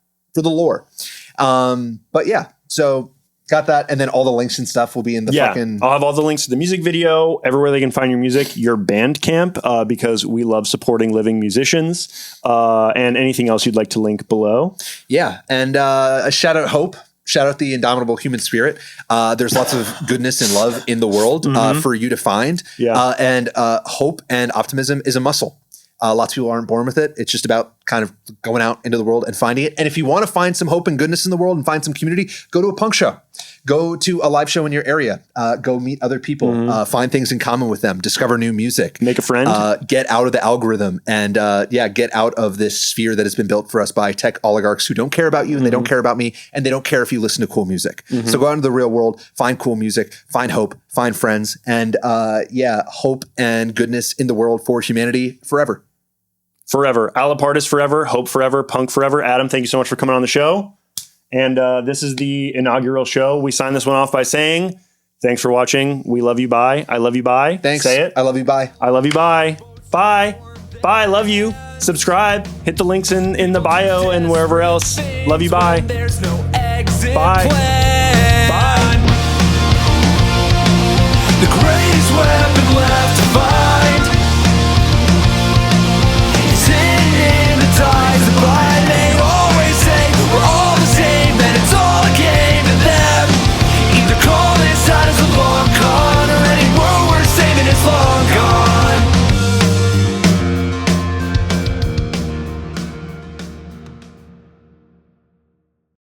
But yeah, so got that. And then all the links and stuff will be in the fucking... I'll have all the links to the music video, everywhere they can find your music, your Bandcamp, because we love supporting living musicians, and anything else you'd like to link below. Yeah. And a shout out Hope. Shout out the indomitable human spirit. There's lots of goodness and love in the world for you to find. And hope and optimism is a muscle. Lots of people aren't born with it. It's just about kind of going out into the world and finding it. And if you want to find some hope and goodness in the world and find some community, go to a punk show. Go to a live show in your area. Go meet other people. Find things in common with them. Discover new music. Make a friend. Get out of the algorithm and get out of this sphere that has been built for us by tech oligarchs who don't care about you and they don't care about me and they don't care if you listen to cool music. So go out into the real world, find cool music, find hope, find friends, and hope and goodness in the world for humanity forever. Forever. Allapartus forever. Hope forever. Punk forever. Adam, thank you so much for coming on the show. And this is the inaugural show. We sign this one off by saying, thanks for watching. We love you. Bye. I love you. Bye. Thanks. Say it. I love you. Bye. I love you. Bye. Bye. Bye. Love you. Subscribe. Hit the links in the bio and wherever else. Love you. Bye. Bye.